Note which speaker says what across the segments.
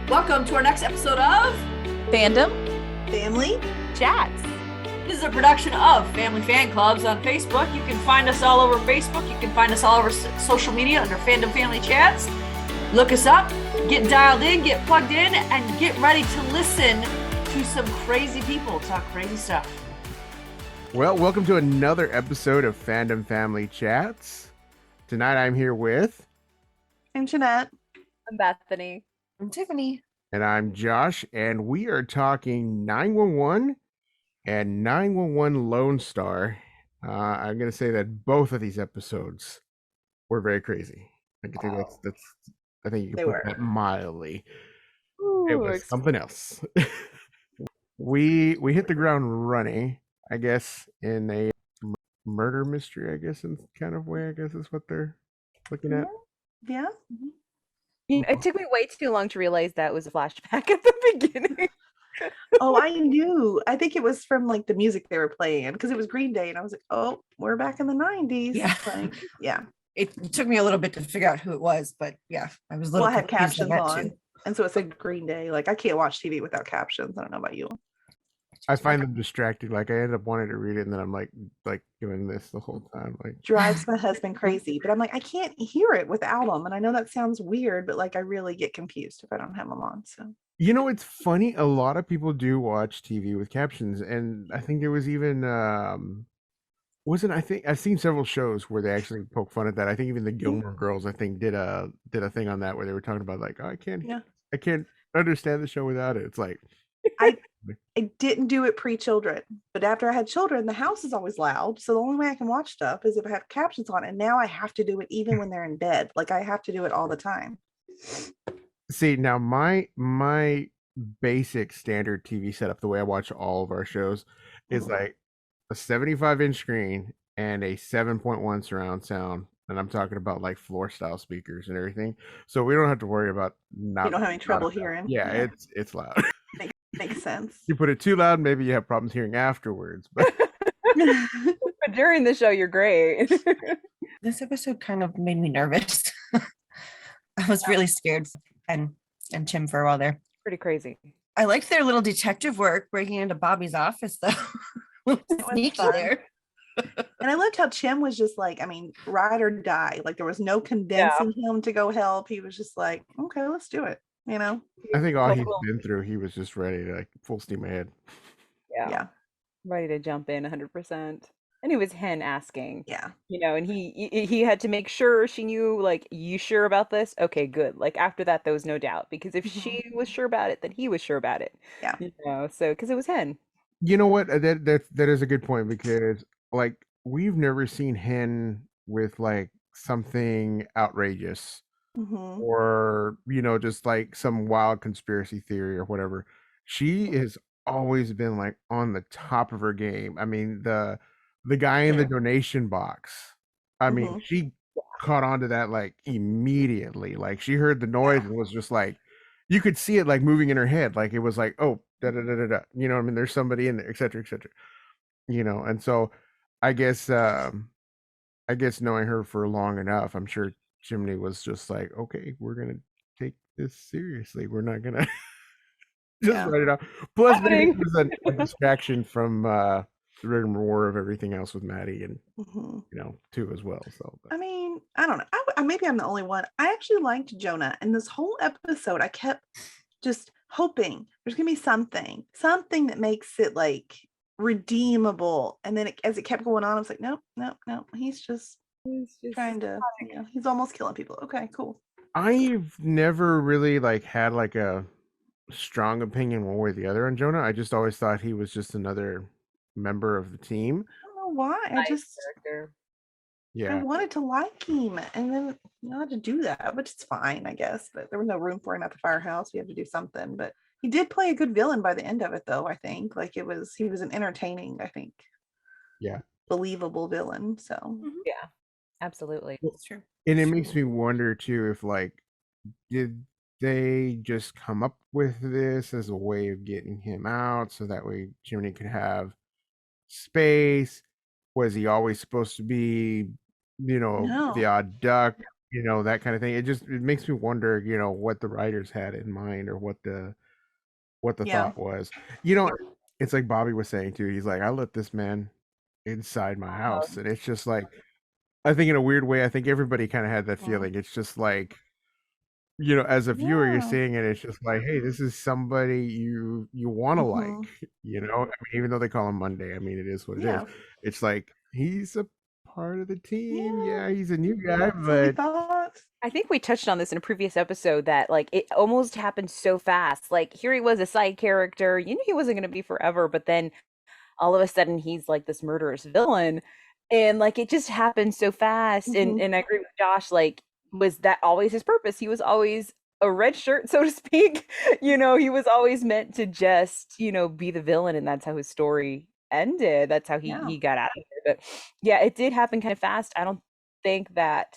Speaker 1: Welcome to our next episode of
Speaker 2: Fandom
Speaker 3: Family
Speaker 2: Chats.
Speaker 1: This is a production of Family Fan Clubs on Facebook. You can find us all over Facebook. You can find us all over social media under Fandom Family Chats. Look us up, get dialed in, get plugged in, and get ready to listen to some crazy people talk crazy stuff.
Speaker 4: Well, welcome to another episode of Fandom Family Chats. Tonight I'm here with...
Speaker 3: I'm Jeanette.
Speaker 2: I'm Bethany.
Speaker 3: I'm Tiffany.
Speaker 4: And I'm Josh, and we are talking 911 and 911 Lone Star. I'm going to say that both of these episodes were very crazy. I think I think you can put that mildly. It was something else. we hit the ground running, I guess, in a murder mystery, I guess, in kind of way, I guess is what they're looking at.
Speaker 3: Yeah.
Speaker 2: It took me way too long to realize that was a flashback at the beginning.
Speaker 3: Oh, I knew. I think it was from like the music they were playing because it was Green Day, and I was like, "Oh, we're back in the '90s."
Speaker 5: Yeah.
Speaker 3: Like, yeah.
Speaker 5: It took me a little bit to figure out who it was, but yeah, I was a little.
Speaker 3: Well, I had
Speaker 5: confused
Speaker 3: captions
Speaker 5: that
Speaker 3: on,
Speaker 5: too.
Speaker 3: and so it said Green Day. Like, I can't watch TV without captions. I don't know about you.
Speaker 4: I find them distracting. Like I end up wanting to read it, and then I'm like doing this the whole time. Like
Speaker 3: Drives my husband crazy, but I'm like, I can't hear it without them, and I know that sounds weird, but like, I really get confused if I don't have them on. So.
Speaker 4: you know, it's funny. A lot of people do watch TV with captions, and I think there was even wasn't I think I've seen several shows where they actually poke fun at that. I think even the Gilmore Girls, I think, did a thing on that where they were talking about like, oh, I can't understand the show without it. It's like
Speaker 3: I didn't do it pre-children, but after I had children, the house is always loud. So the only way I can watch stuff is if I have captions on. And now I have to do it even when they're in bed. Like I have to do it all the time.
Speaker 4: See, now my basic standard TV setup, the way I watch all of our shows, is like a 75-inch screen and a 7.1 surround sound. And I'm talking about like floor style speakers and everything. So we don't have to worry about
Speaker 3: You don't have any trouble hearing.
Speaker 4: Yeah, it's loud.
Speaker 3: Makes sense.
Speaker 4: You put it too loud, maybe you have problems hearing afterwards. But
Speaker 2: But during the show, you're great.
Speaker 5: This episode kind of made me nervous. I was really scared and Tim for a while there.
Speaker 2: Pretty crazy.
Speaker 5: I liked their little detective work breaking into Bobby's office though. Sneaky
Speaker 3: fun.
Speaker 5: there.
Speaker 3: And I loved how Tim was just like, I mean, ride or die. Like there was no convincing him to go help. He was just like, okay, let's do it. You know?
Speaker 4: I think all he's been through, he was just ready to like full steam ahead.
Speaker 3: Yeah.
Speaker 2: Ready to jump in 100%. And it was Hen asking.
Speaker 3: Yeah.
Speaker 2: You know, and he had to make sure she knew, like, you sure about this? Okay, good. Like after that, there was no doubt. Because if she was sure about it, then he was sure about it.
Speaker 3: Yeah.
Speaker 2: You know, so because it was Hen.
Speaker 4: You know what? That is a good point because like we've never seen Hen with like something outrageous or you know just like some wild conspiracy theory or whatever. She has always been like on the top of her game. I mean the guy in the donation box. I mean she caught on to that like immediately. Like she heard the noise and was just like you could see it like moving in her head. Like it was like oh da da da da da. You know what I mean? There's somebody in there, etc. etc. You know, and so I guess knowing her for long enough, I'm sure Chimney was just like, okay, we're gonna take this seriously. We're not gonna just write it out. Plus, maybe it was a distraction from the rigmarole of everything else with Maddie and you know too as well. So,
Speaker 3: I mean, I don't know. Maybe I'm the only one. I actually liked Jonah, and this whole episode, I kept just hoping there's gonna be something that makes it like redeemable. And then as it kept going on, I was like, nope. He's just trying to, he's almost killing people. Okay, cool.
Speaker 4: I've never really like had like a strong opinion one way or the other on Jonah. I just always thought he was just another member of the team.
Speaker 3: I don't know why. I wanted to like him, and then not to do that, but it's fine, I guess. But there was no room for him at the firehouse. We had to do something. But he did play a good villain by the end of it, though. I think like he was an entertaining, I think, believable villain. So
Speaker 2: yeah, absolutely,
Speaker 4: it's true. And it makes me wonder too if like did they just come up with this as a way of getting him out so that way Jiminy could have space? Was he always supposed to be, you know, the odd duck? you know, that kind of thing. It makes me wonder, you know, what the writers had in mind, or what the
Speaker 3: Yeah.
Speaker 4: thought was. You know, it's like Bobby was saying too. He's like, I let this man inside my house, and it's just like, I think in a weird way, I think everybody kind of had that feeling. It's just like, you know, as a viewer, you're
Speaker 3: Yeah.
Speaker 4: seeing it. It's just like, hey, this is somebody you want to like,
Speaker 3: Mhm.
Speaker 4: you know. I mean, even though they call him Monday, I mean, it is what it is.
Speaker 3: Yeah.
Speaker 4: It's like he's a part of the team.
Speaker 3: Yeah.
Speaker 4: Yeah, he's a new guy,
Speaker 3: That's what we
Speaker 4: but
Speaker 3: thought.
Speaker 2: I think we touched on this in a previous episode that like it almost happened so fast. Like here he was a side character. You knew he wasn't going to be forever, but then all of a sudden he's like this murderous villain, and like it just happened so fast. And
Speaker 3: Mhm.
Speaker 2: I agree with Josh. Like, was that always his purpose? He was always a red shirt, so to speak. You know, he was always meant to just, you know, be the villain, and that's how his story ended. That's how
Speaker 3: Yeah.
Speaker 2: he got out of there. But yeah, it did happen kind of fast. I don't think that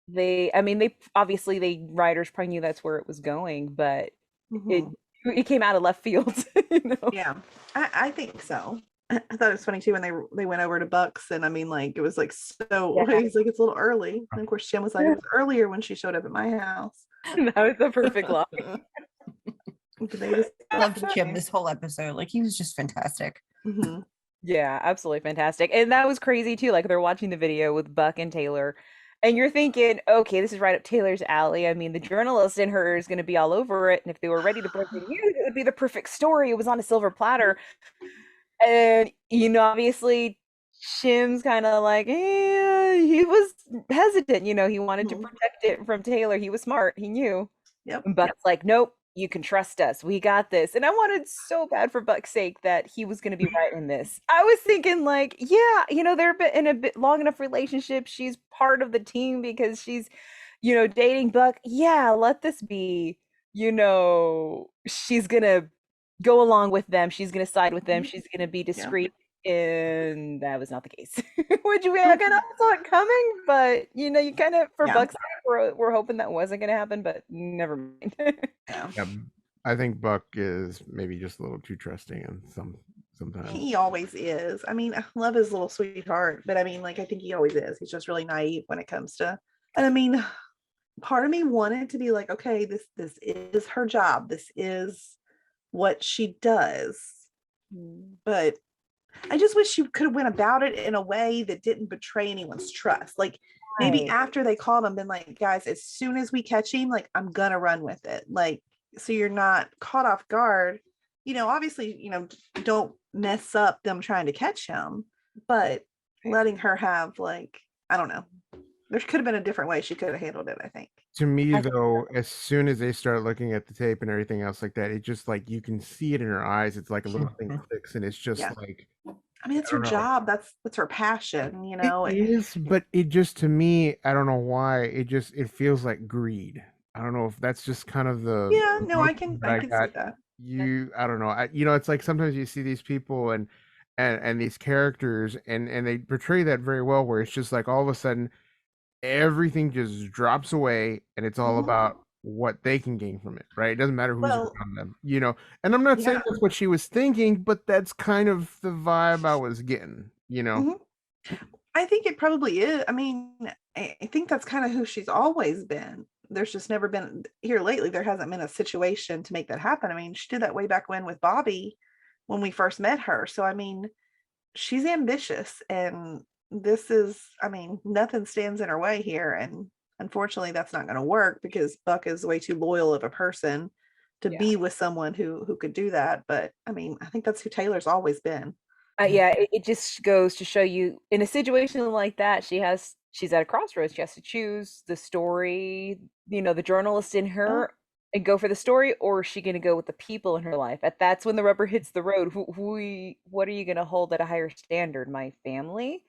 Speaker 2: I mean, they obviously they writers probably knew that's where it was going, but it
Speaker 3: Mhm.
Speaker 2: it came out of left field, you know.
Speaker 3: Yeah. I think so. I thought it was funny too when they went over to Bucks, and I mean, like, it was like so
Speaker 2: Yeah.
Speaker 3: he's like, it's a little early. And of course Jim was like, it was earlier when she showed up at my house.
Speaker 2: That was the perfect line.
Speaker 3: They just
Speaker 5: Loved Jim this whole episode. Like he was just fantastic.
Speaker 3: Mhm.
Speaker 2: Yeah, absolutely fantastic. And that was crazy too. Like they're watching the video with Buck and Taylor, and you're thinking, okay, this is right up Taylor's alley. I mean, the journalist in her is going to be all over it. And if they were ready to break the news, it would be the perfect story. It was on a silver platter. And, you know, obviously, Shim's kind of like, he was hesitant. You know, he wanted to
Speaker 3: Mhm.
Speaker 2: protect it from Taylor. He was smart. He knew.
Speaker 3: Yep.
Speaker 2: And Buck's like, nope, you can trust us. We got this. And I wanted so bad for Buck's sake that he was going to be right in this. I was thinking, like, yeah, you know, they're in a bit long enough relationship. She's part of the team because she's, you know, dating Buck. Yeah, let this be, you know, she's going to go along with them. She's going to side with them.
Speaker 3: Mhm.
Speaker 2: She's going to be
Speaker 3: Yeah.
Speaker 2: discreet. And that was not the case. Which we kind of saw it coming, but you know, you kind of for
Speaker 3: Yeah.
Speaker 2: Buck's sake, we're hoping that wasn't going to happen, but never mind.
Speaker 3: Yeah.
Speaker 4: yeah, I think Buck is maybe just a little too trusting, and sometimes.
Speaker 3: He always is. I mean, I love his little sweetheart, but I mean, like, I think he always is. He's just really naive when it comes to, and I mean, part of me wanted to be like, okay, this is her job. This is what she does. But I just wish she could have went about it in a way that didn't betray anyone's trust. Like maybe
Speaker 2: Right.
Speaker 3: after they called him, been like, guys, as soon as we catch him, like I'm gonna run with it. Like, so you're not caught off guard. You know, obviously, you know, don't mess up them trying to catch him, but letting her have, like, I don't know. There could have been a different way she could have handled it, I think.
Speaker 4: To me,
Speaker 2: I think
Speaker 4: though, as soon as they start looking at the tape and everything else like that, it just like you can see it in her eyes. It's like a little thing clicks, and it's just
Speaker 3: Yeah.
Speaker 4: like,
Speaker 3: I mean, it's
Speaker 4: I
Speaker 3: her
Speaker 4: don't know.
Speaker 3: job. That's her passion, you know.
Speaker 4: It is, but it just, to me, I don't know why. It feels like greed. I don't know if that's just kind of the
Speaker 3: Yeah, no, I
Speaker 4: emotion
Speaker 3: can
Speaker 4: that I
Speaker 3: see
Speaker 4: got.
Speaker 3: that.
Speaker 4: I don't know. You know, it's like sometimes you see these people and these characters, and they portray that very well, where it's just like all of a sudden everything just drops away, and it's all
Speaker 3: Mhm.
Speaker 4: about what they can gain from it, right? It doesn't matter who's
Speaker 3: Well,
Speaker 4: around them, you know. And I'm not saying
Speaker 3: yeah.
Speaker 4: that's what she was thinking, but that's kind of the vibe I was getting, you know.
Speaker 3: Mhm. I think it probably is. I mean, I think that's kind of who she's always been. There's just never been here lately. There hasn't been a situation to make that happen. I mean, she did that way back with Bobby when we first met her. So, I mean, she's ambitious, and this is, I mean, nothing stands in her way here. And unfortunately, that's not going to work because Buck is way too loyal of a person to
Speaker 2: Yeah.
Speaker 3: be with someone who could do that. But I mean, I think that's who Taylor's always been.
Speaker 2: Yeah, it just goes to show you in a situation like that, she's at a crossroads. She has to choose the story, you know, the journalist in
Speaker 3: Yeah.
Speaker 2: her, and go for the story, or is she going to go with the people in her life? That's when the rubber hits the road. What are you going to hold at a higher standard? My family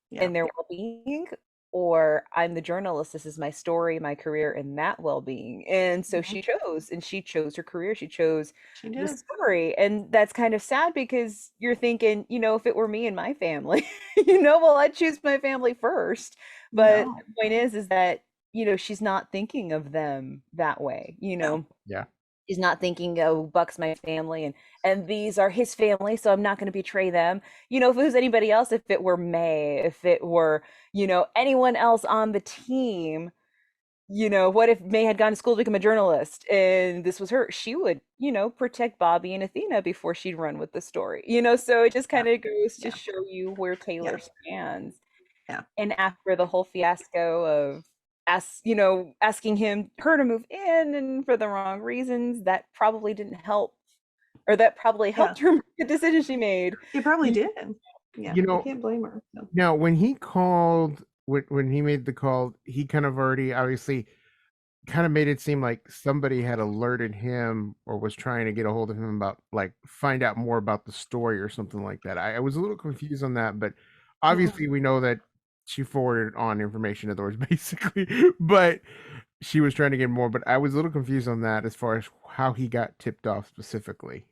Speaker 3: Yeah.
Speaker 2: and their well-being, or I'm the journalist, this is my story, my career, and that well-being. And so
Speaker 3: Mhm.
Speaker 2: she chose her career, she chose
Speaker 3: She
Speaker 2: the
Speaker 3: did.
Speaker 2: story. And that's kind of sad because you're thinking, you know, if it were me and my family, you know, well, I'd choose my family first. But
Speaker 3: No.
Speaker 2: the point is that, you know, she's not thinking of them that way, you
Speaker 3: No.
Speaker 2: know.
Speaker 4: Yeah.
Speaker 2: He's not thinking, oh, Buck's my family, and these are his family, so I'm not going to betray them. You know, if it was anybody else, if it were May, if it were, you know, anyone else on the team, what if May had gone to school to become a journalist and this was her? She would, protect Bobby and Athena before she'd run with the story, so it just kind of goes to show you where Taylor stands.
Speaker 3: Yeah.
Speaker 2: And after the whole fiasco of asking her to move in and for the wrong reasons, that probably didn't help, or that probably helped her make the decision she made.
Speaker 3: It probably did. Yeah,
Speaker 4: You know,
Speaker 3: I can't blame her. So.
Speaker 4: Now, when he called, when he made the call, he kind of already obviously kind of made it seem like somebody had alerted him or was trying to get a hold of him about like find out more about the story or something like that. I was a little confused on that, but obviously we know that she forwarded on information, in other words, basically, but she was trying to get more. But I was a little confused on that as far as how he got tipped off specifically.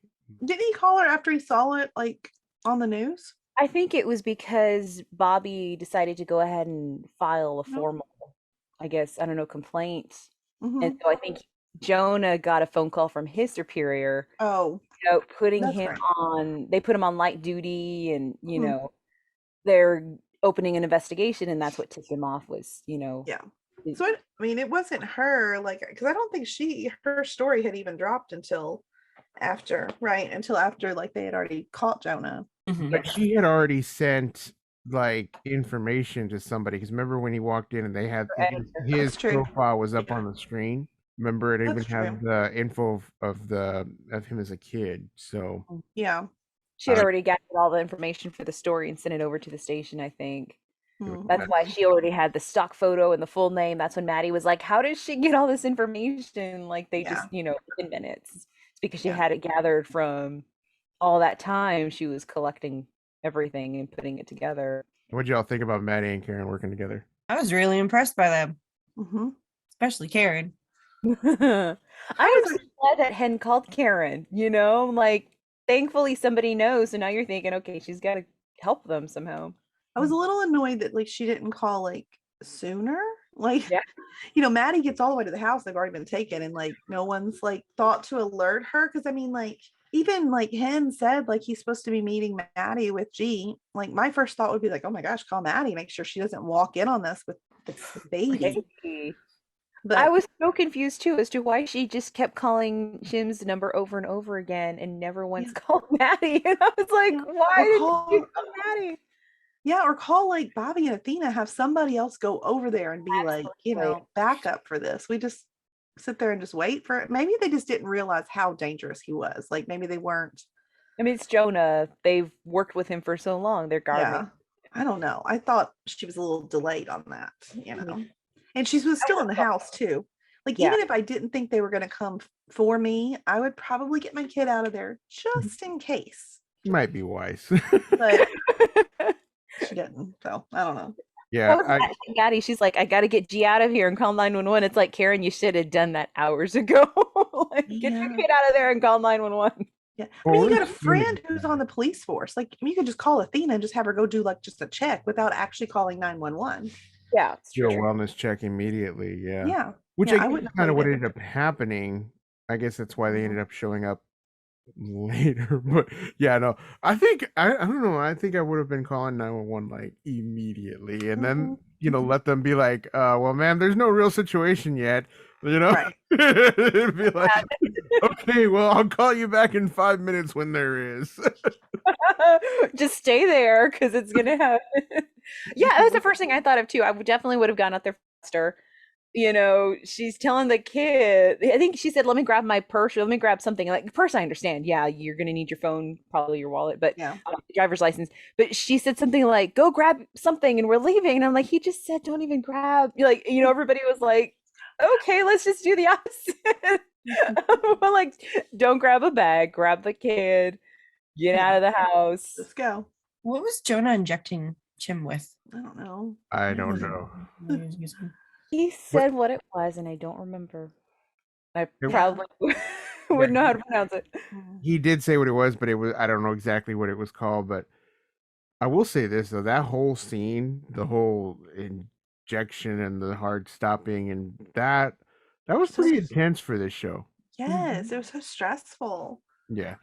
Speaker 3: Didn't he call her after he saw it like on the news?
Speaker 2: I think it was because Bobby decided to go ahead and file a formal, I guess, I don't know, complaint. And so I think Jonah got a phone call from his superior.
Speaker 3: Oh,
Speaker 2: putting him on, they put him on light duty and, they're opening an investigation, and that's what tipped him off was,
Speaker 3: Yeah. So, it wasn't her, like, because I don't think her story had even dropped until after, right? Until after, like, they had already caught Jonah.
Speaker 4: But she had already sent like information to somebody, because remember when he walked in and they had his profile was up on the screen. Remember, it even had the info of him as a kid. So
Speaker 3: yeah,
Speaker 2: she had already gathered all the information for the story and sent it over to the station, I think. That's why she already had the stock photo and the full name. That's when Maddie was like, how did she get all this information? Like they just, in minutes. It's because she had it gathered from all that time she was collecting everything and putting it together.
Speaker 4: What y'all think about Maddie and Karen working together?
Speaker 5: I was really impressed by them, especially Karen.
Speaker 2: I was glad that Hen called Karen, like thankfully somebody knows, and now you're thinking, okay, she's got to help them somehow.
Speaker 3: I was a little annoyed that like she didn't call like sooner. Like, Maddie gets all the way to the house, they've already been taken, and like no one's like thought to alert her, because like even like Hen said like he's supposed to be meeting Maddie with G. Like my first thought would be like, oh my gosh, call Maddie, make sure she doesn't walk in on this with the baby. But
Speaker 2: I was so confused too as to why she just kept calling Jim's number over and over again and never once called Maddie. And I was like, why did you call Maddie?
Speaker 3: Yeah, or call like Bobby and Athena, have somebody else go over there and be like, backup for this. We just sit there and just wait for it. Maybe they just didn't realize how dangerous he was. Like maybe they weren't.
Speaker 2: I mean, it's Jonah. They've worked with him for so long. They're guarding.
Speaker 3: I don't know. I thought she was a little delayed on that, And she was still in the house too. Like even if I didn't think they were going to come for me, I would probably get my kid out of there just in case.
Speaker 4: Might be wise.
Speaker 3: But she didn't, so I don't know.
Speaker 4: Yeah,
Speaker 2: Gaddy, she's like, I got to get G out of here and call 911. It's like, Karen, you should have done that hours ago. Get your kid out of there and call 911.
Speaker 3: Yeah, you got a friend who's on the police force. Like you could just call Athena and just have her go do like just a check without actually calling 911.
Speaker 2: Yeah,
Speaker 4: do a wellness check immediately.
Speaker 3: Yeah,
Speaker 4: which I wouldn't kind of what ended up happening. I guess that's why they ended up showing up later. But I think I don't know. I think I would have been calling 911 like immediately, and then let them be like, well, man, there's no real situation yet. Right. It'd be like, okay, well, I'll call you back in 5 minutes when there is.
Speaker 2: Just stay there because it's gonna happen. Yeah, that was the first thing I thought of too. I definitely would have gone out there faster. She's telling the kid, I think she said, let me grab my purse, or let me grab something. Like, purse, I understand. Yeah, you're going to need your phone, probably your wallet, but driver's license. But she said something like, go grab something and we're leaving. And I'm like, he just said, don't even grab. Like, everybody was like, okay, let's just do the opposite. Well, like, don't grab a bag, grab the kid, get out of the house.
Speaker 3: Let's go.
Speaker 5: What was Jonah injecting Chim with?
Speaker 3: I don't know.
Speaker 2: He said what it was, and I don't remember. I probably wouldn't know how to pronounce it.
Speaker 4: He did say what it was, but I don't know exactly what it was called. But I will say this, though, that whole scene, the whole injection and the hard stopping, and that was pretty intense for this show.
Speaker 3: Yes, it was so stressful.
Speaker 4: Yeah.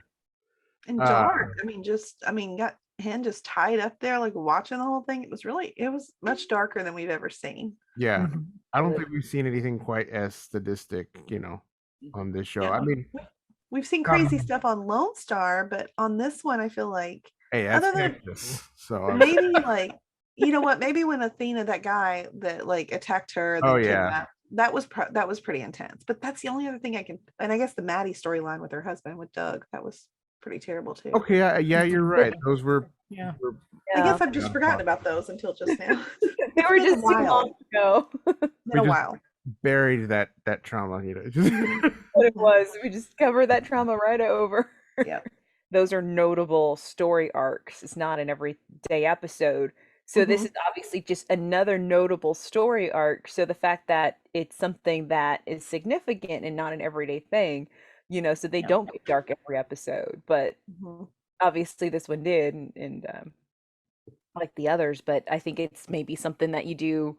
Speaker 3: And dark. Got Hen just tied up there, like watching the whole thing. It was much darker than we've ever seen.
Speaker 4: Yeah. I don't think we've seen anything quite as sadistic, on this show.
Speaker 3: Yeah.
Speaker 4: I mean,
Speaker 3: We've seen crazy stuff on Lone Star, but on this one, I feel like
Speaker 4: hey, that's
Speaker 3: other than
Speaker 4: Texas. So
Speaker 3: maybe like, you know what? Maybe when Athena, that guy that like attacked her, and
Speaker 4: Oh,
Speaker 3: then
Speaker 4: yeah.
Speaker 3: kidnapped, that was pretty intense. But that's the only other thing I can. And I guess the Maddie storyline with her husband, with Doug, that was pretty terrible too.
Speaker 4: okay, yeah, you're right. Those were,
Speaker 5: Yeah.
Speaker 3: I guess
Speaker 2: Yeah.
Speaker 3: I've just forgotten about those until just now.
Speaker 2: They were
Speaker 3: It's been
Speaker 2: just
Speaker 3: a
Speaker 2: too long
Speaker 3: while.
Speaker 2: ago.
Speaker 3: Been a
Speaker 4: just-
Speaker 3: while.
Speaker 4: buried that trauma, just
Speaker 2: What it was. We just covered that trauma right over.
Speaker 3: Yep.
Speaker 2: Those are notable story arcs. It's not an everyday episode. So this is obviously just another notable story arc. So the fact that it's something that is significant and not an everyday thing, so they don't get dark every episode. But obviously this one did, and like the others. But I think it's maybe something that you do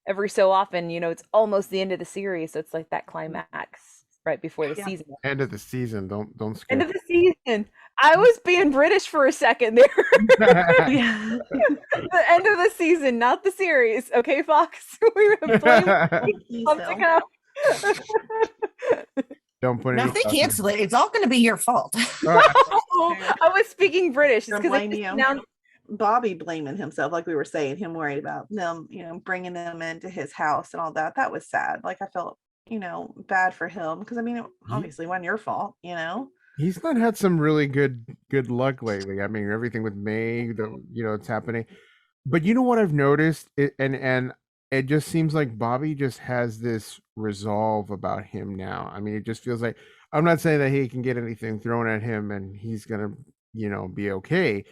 Speaker 2: every so often. It's almost the end of the series, so it's like that climax right before the season.
Speaker 4: end of the season. Don't skip.
Speaker 2: End of the season. I was being British for a second there.
Speaker 3: Yeah.
Speaker 2: The end of the season, not the series. Okay, Fox. We blame
Speaker 3: Please,
Speaker 2: something
Speaker 3: Phil.
Speaker 2: else.
Speaker 4: Don't put
Speaker 5: Now,
Speaker 4: any
Speaker 5: if they
Speaker 4: stuff in.
Speaker 5: cancel it, it's all going to be your fault.
Speaker 2: I was speaking British. It's
Speaker 3: Don't
Speaker 2: 'cause I
Speaker 3: blame
Speaker 2: just
Speaker 3: you.
Speaker 2: announced-
Speaker 3: Bobby blaming himself, like we were saying, him worried about them, bringing them into his house and all that. That was sad. Like I felt, bad for him because I mean, it obviously wasn't your fault,
Speaker 4: He's not had some really good luck lately. I mean, everything with May, it's happening. But you know what I've noticed, and it just seems like Bobby just has this resolve about him now. I mean, it just feels like, I'm not saying that he can get anything thrown at him and he's gonna, be okay,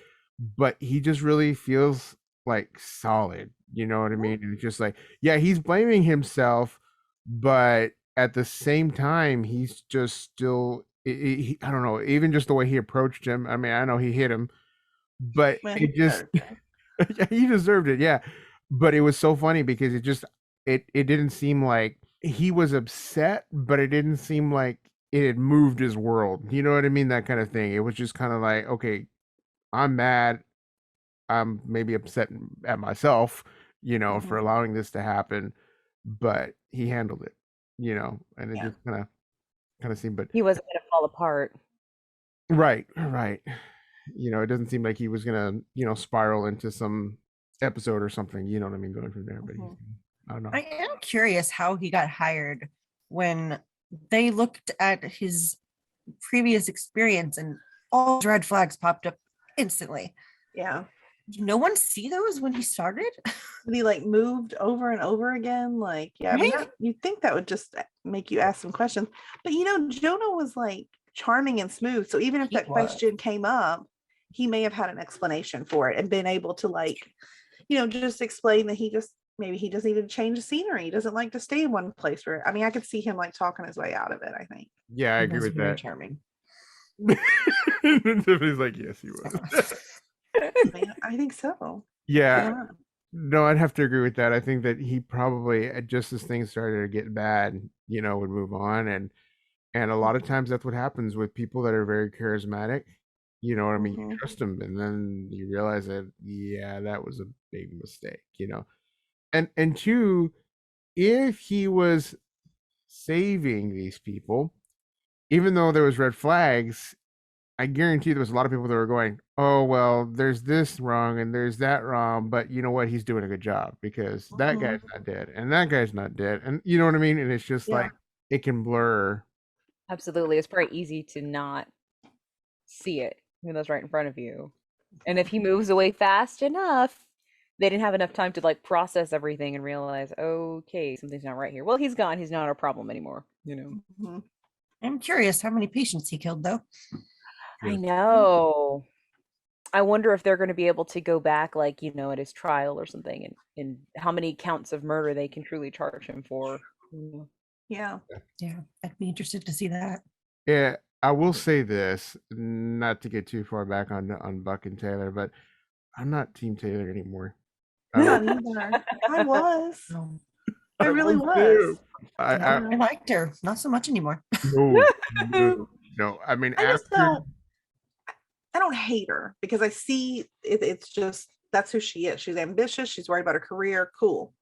Speaker 4: but he just really feels like solid. You know what I mean? And it's just like, yeah, he's blaming himself, but at the same time, he's just still. I don't know. Even just the way he approached him. I mean, I know he hit him, but
Speaker 3: Man,
Speaker 4: it just he deserved it. Yeah, but it was so funny because it didn't seem like he was upset, but it didn't seem like it had moved his world. You know what I mean? That kind of thing. It was just kind of like, okay, I'm mad. I'm maybe upset at myself, for allowing this to happen, but he handled it, and it just kind of seemed, but
Speaker 2: he wasn't going to fall apart.
Speaker 4: right. It doesn't seem like he was gonna, spiral into some episode or something. You know what I mean? Going from there, but I don't know.
Speaker 5: I am curious how he got hired when they looked at his previous experience and all red flags popped up instantly.
Speaker 3: Yeah.
Speaker 5: Did no one see those when he started?
Speaker 3: And he like moved over and over again. Like, yeah, I mean,
Speaker 5: Right?
Speaker 3: you'd think that would just make you ask some questions. But Jonah was like charming and smooth. So even if
Speaker 5: He
Speaker 3: that
Speaker 5: was.
Speaker 3: question came up, he may have had an explanation for it and been able to like, just explain that maybe he just needed to change the scenery. He doesn't like to stay in one place I mean, I could see him like talking his way out of it, I think.
Speaker 4: Yeah, I
Speaker 5: He
Speaker 4: agree
Speaker 5: was
Speaker 4: with
Speaker 5: very
Speaker 4: that.
Speaker 5: charming.
Speaker 4: Tiffany's like, yes, he was.
Speaker 3: I mean, I think so. I
Speaker 4: Yeah,
Speaker 3: don't know.
Speaker 4: no, I'd have to agree with that. I think that he probably, just as things started to get bad, would move on, and a lot of times that's what happens with people that are very charismatic. You know what I mean? You
Speaker 3: Mhm.
Speaker 4: trust them, and then you realize that, yeah, that was a big mistake. And two, if he was saving these people, even though there was red flags, I guarantee there was a lot of people that were going, oh, well, there's this wrong and there's that wrong, but you know what? He's doing a good job because that guy's not dead and that guy's not dead. And you know what I mean? And it's just like, it can blur.
Speaker 2: Absolutely. It's pretty easy to not see it when that's right in front of you. And if he moves away fast enough, they didn't have enough time to like process everything and realize, okay, something's not right here. Well, he's gone. He's not our problem anymore.
Speaker 3: Mhm.
Speaker 5: I'm curious how many patients he killed, though.
Speaker 2: I know. I wonder if they're going to be able to go back, like, at his trial or something, and how many counts of murder they can truly charge him for.
Speaker 3: Yeah.
Speaker 5: Yeah, I'd be interested to see that.
Speaker 4: Yeah, I will say this, not to get too far back on Buck and Taylor, but I'm not Team Taylor anymore.
Speaker 3: Yeah, neither. I was.
Speaker 5: No,
Speaker 3: I really
Speaker 4: was
Speaker 3: was.
Speaker 4: too.
Speaker 5: I
Speaker 4: I
Speaker 5: liked her. Not so much anymore.
Speaker 4: no. I mean,
Speaker 3: I just
Speaker 4: after
Speaker 3: don't. I don't hate her because I see it's just that's who she is. She's ambitious. She's worried about her career. Cool.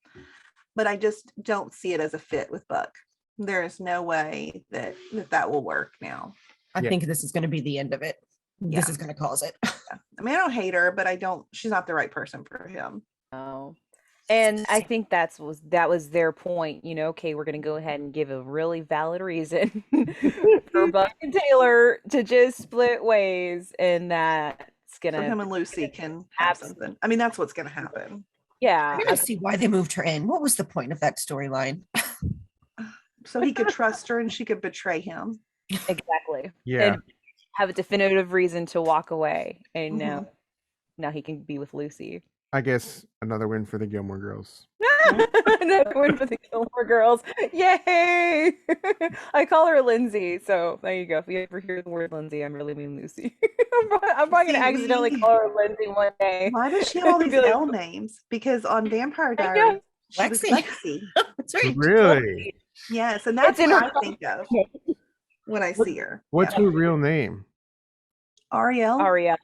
Speaker 3: but I just don't see it as a fit with Buck. There is no way that will work now.
Speaker 5: I
Speaker 4: Yeah.
Speaker 5: think this is going to be the end of it.
Speaker 3: Yeah.
Speaker 5: This is going to cause it.
Speaker 3: I mean, I don't hate her, but she's not the right person for him.
Speaker 2: Oh. And I think that was their point, okay, we're gonna go ahead and give a really valid reason for Buck and Taylor to just split ways, and that's
Speaker 3: So
Speaker 2: gonna
Speaker 3: him and Lucy can have something. I mean, that's what's gonna happen.
Speaker 2: yeah.
Speaker 5: I don't see why they moved her in. What was the point of that storyline?
Speaker 3: So he could trust her and she could betray him.
Speaker 2: Exactly.
Speaker 4: Yeah.
Speaker 2: And have a definitive reason to walk away, and
Speaker 3: Mhm.
Speaker 2: now he can be with Lucy.
Speaker 4: I guess another win for the Gilmore Girls.
Speaker 2: Another win for the Gilmore Girls. Yay! I call her Lindsay, so there you go. If you ever hear the word Lindsay, I'm really mean Lucy. I'm probably gonna accidentally call her Lindsay one day.
Speaker 3: Why does she have all these
Speaker 2: Be like,
Speaker 3: L names? Because on Vampire
Speaker 2: I know.
Speaker 3: Diaries, she was
Speaker 5: Lexi.
Speaker 3: Lexi.
Speaker 5: That's right.
Speaker 4: Really?
Speaker 3: Yes, and that's
Speaker 2: in
Speaker 3: what
Speaker 2: her
Speaker 3: I think of when I see her.
Speaker 4: What's her real name?
Speaker 3: Ariel?
Speaker 2: Aria.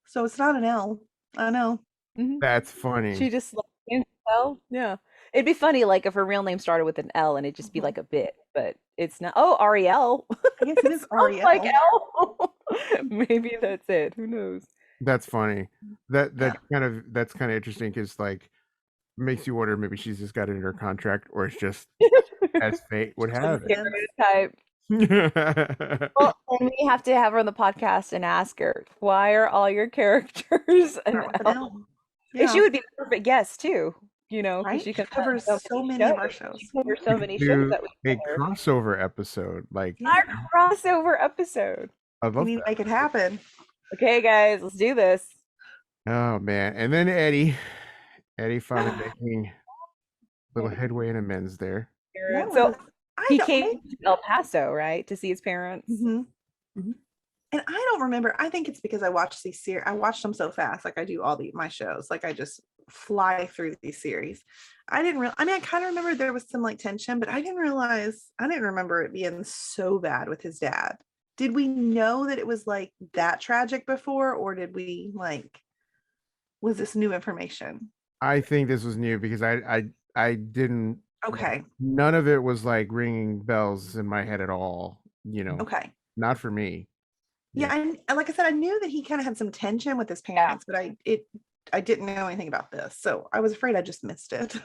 Speaker 3: So it's not an L. I know.
Speaker 2: Mhm.
Speaker 4: That's funny.
Speaker 2: She just like L. Yeah. It'd be funny, like if her real name started with an L and it'd just be like a bit, but it's not. Oh, Ariel.
Speaker 3: I guess it is
Speaker 2: Sounds
Speaker 3: Ariel.
Speaker 2: like L. Maybe that's it. Who knows?
Speaker 4: That's funny. That's kind of interesting because like makes you wonder maybe she's just got it in her contract or it's just as fate would have it.
Speaker 2: Stereotype. Well, and we have to have her on the podcast and ask her, why are all your characters an
Speaker 3: Start with an
Speaker 2: L?
Speaker 3: L.
Speaker 2: And
Speaker 3: Yeah.
Speaker 2: she would be a perfect guest too, because
Speaker 3: Right?
Speaker 2: she
Speaker 3: She covers so many of our shows.
Speaker 2: She covers so many
Speaker 4: Do
Speaker 2: shows that we
Speaker 4: a
Speaker 2: cover.
Speaker 4: crossover episode. Like
Speaker 2: Our crossover episode.
Speaker 4: I
Speaker 3: We
Speaker 4: love
Speaker 3: need
Speaker 4: that.
Speaker 3: to make it happen.
Speaker 2: Okay, guys, let's do this.
Speaker 4: Oh man. And then Eddie finally making a little headway in amends there.
Speaker 3: That
Speaker 2: So
Speaker 3: was- I
Speaker 2: he
Speaker 3: don't-
Speaker 2: came to El Paso, right, to see his parents.
Speaker 3: Mhm.
Speaker 5: Mhm.
Speaker 3: And I don't remember. I think it's because I watched these series. I watched them so fast, like I do all my shows. Like I just fly through these series. I didn't I mean, I kind of remember there was some like tension, but I didn't remember it being so bad with his dad. Did we know that it was like that tragic before, or did we was this new information?
Speaker 4: I think this was new because I didn't.
Speaker 3: Okay.
Speaker 4: None of it was like ringing bells in my head at all.
Speaker 3: Okay.
Speaker 4: Not for me.
Speaker 3: Yeah, and like I said, I knew that he kind of had some tension with his parents, but I didn't know anything about this, so I was afraid I just missed it.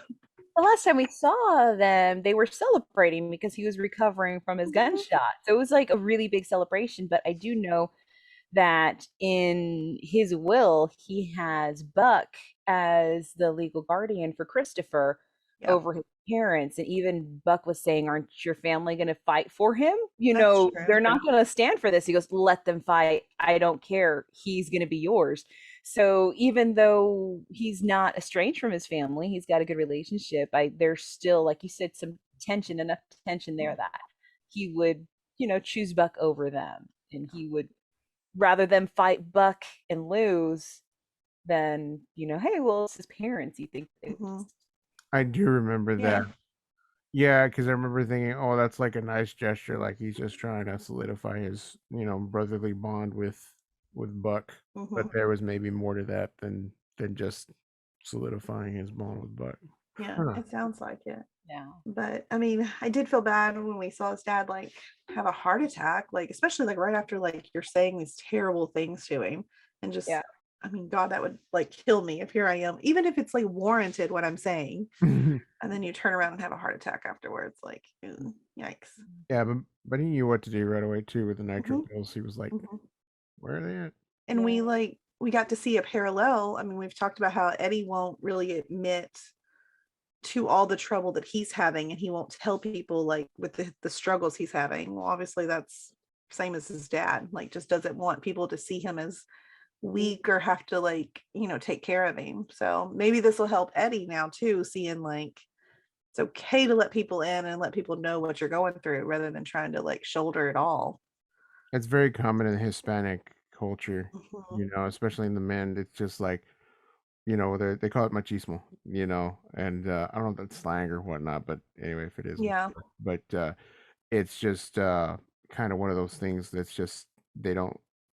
Speaker 2: The last time we saw them, they were celebrating because he was recovering from his gunshot. So it was like a really big celebration. But I do know that in his will, he has Buck as the legal guardian for Christopher over his parents. And even Buck was saying, aren't your family going to fight for him?
Speaker 3: That's true.
Speaker 2: They're not going to stand for this. He goes, let them fight. I don't care. He's going to be yours. So even though he's not estranged from his family, he's got a good relationship. There's still, like you said, some tension, enough tension there that he would, choose Buck over them. And he would, rather than fight Buck and lose, than, hey, well, it's his parents. You think
Speaker 4: I do remember that. Yeah, because I remember thinking, oh, that's like a nice gesture. Like he's just trying to solidify his, brotherly bond with Buck. But there was maybe more to that than just solidifying his bond with Buck.
Speaker 3: Yeah,
Speaker 4: Huh.
Speaker 3: it sounds like it.
Speaker 2: Yeah.
Speaker 3: But I mean, I did feel bad when we saw his dad have a heart attack, especially right after you're saying these terrible things to him, and just I mean, God, that would kill me if here I am, even if it's warranted what I'm saying, and then you turn around and have a heart attack afterwards. Ew, yikes.
Speaker 4: Yeah, but he knew what to do right away too with the nitro pills. He was like, where are they at?
Speaker 3: And we got to see a parallel. I mean, we've talked about how Eddie won't really admit to all the trouble that he's having, and he won't tell people with the struggles he's having. Well, obviously that's same as his dad, just doesn't want people to see him as weak or have to take care of him. So maybe this will help Eddie now too, seeing it's okay to let people in and let people know what you're going through rather than trying to shoulder it all.
Speaker 4: It's very common in Hispanic culture, especially in the men. It's just they call it machismo, and I don't know if that's slang or whatnot, but anyway, if it is, but it's just kind of one of those things that's just they don't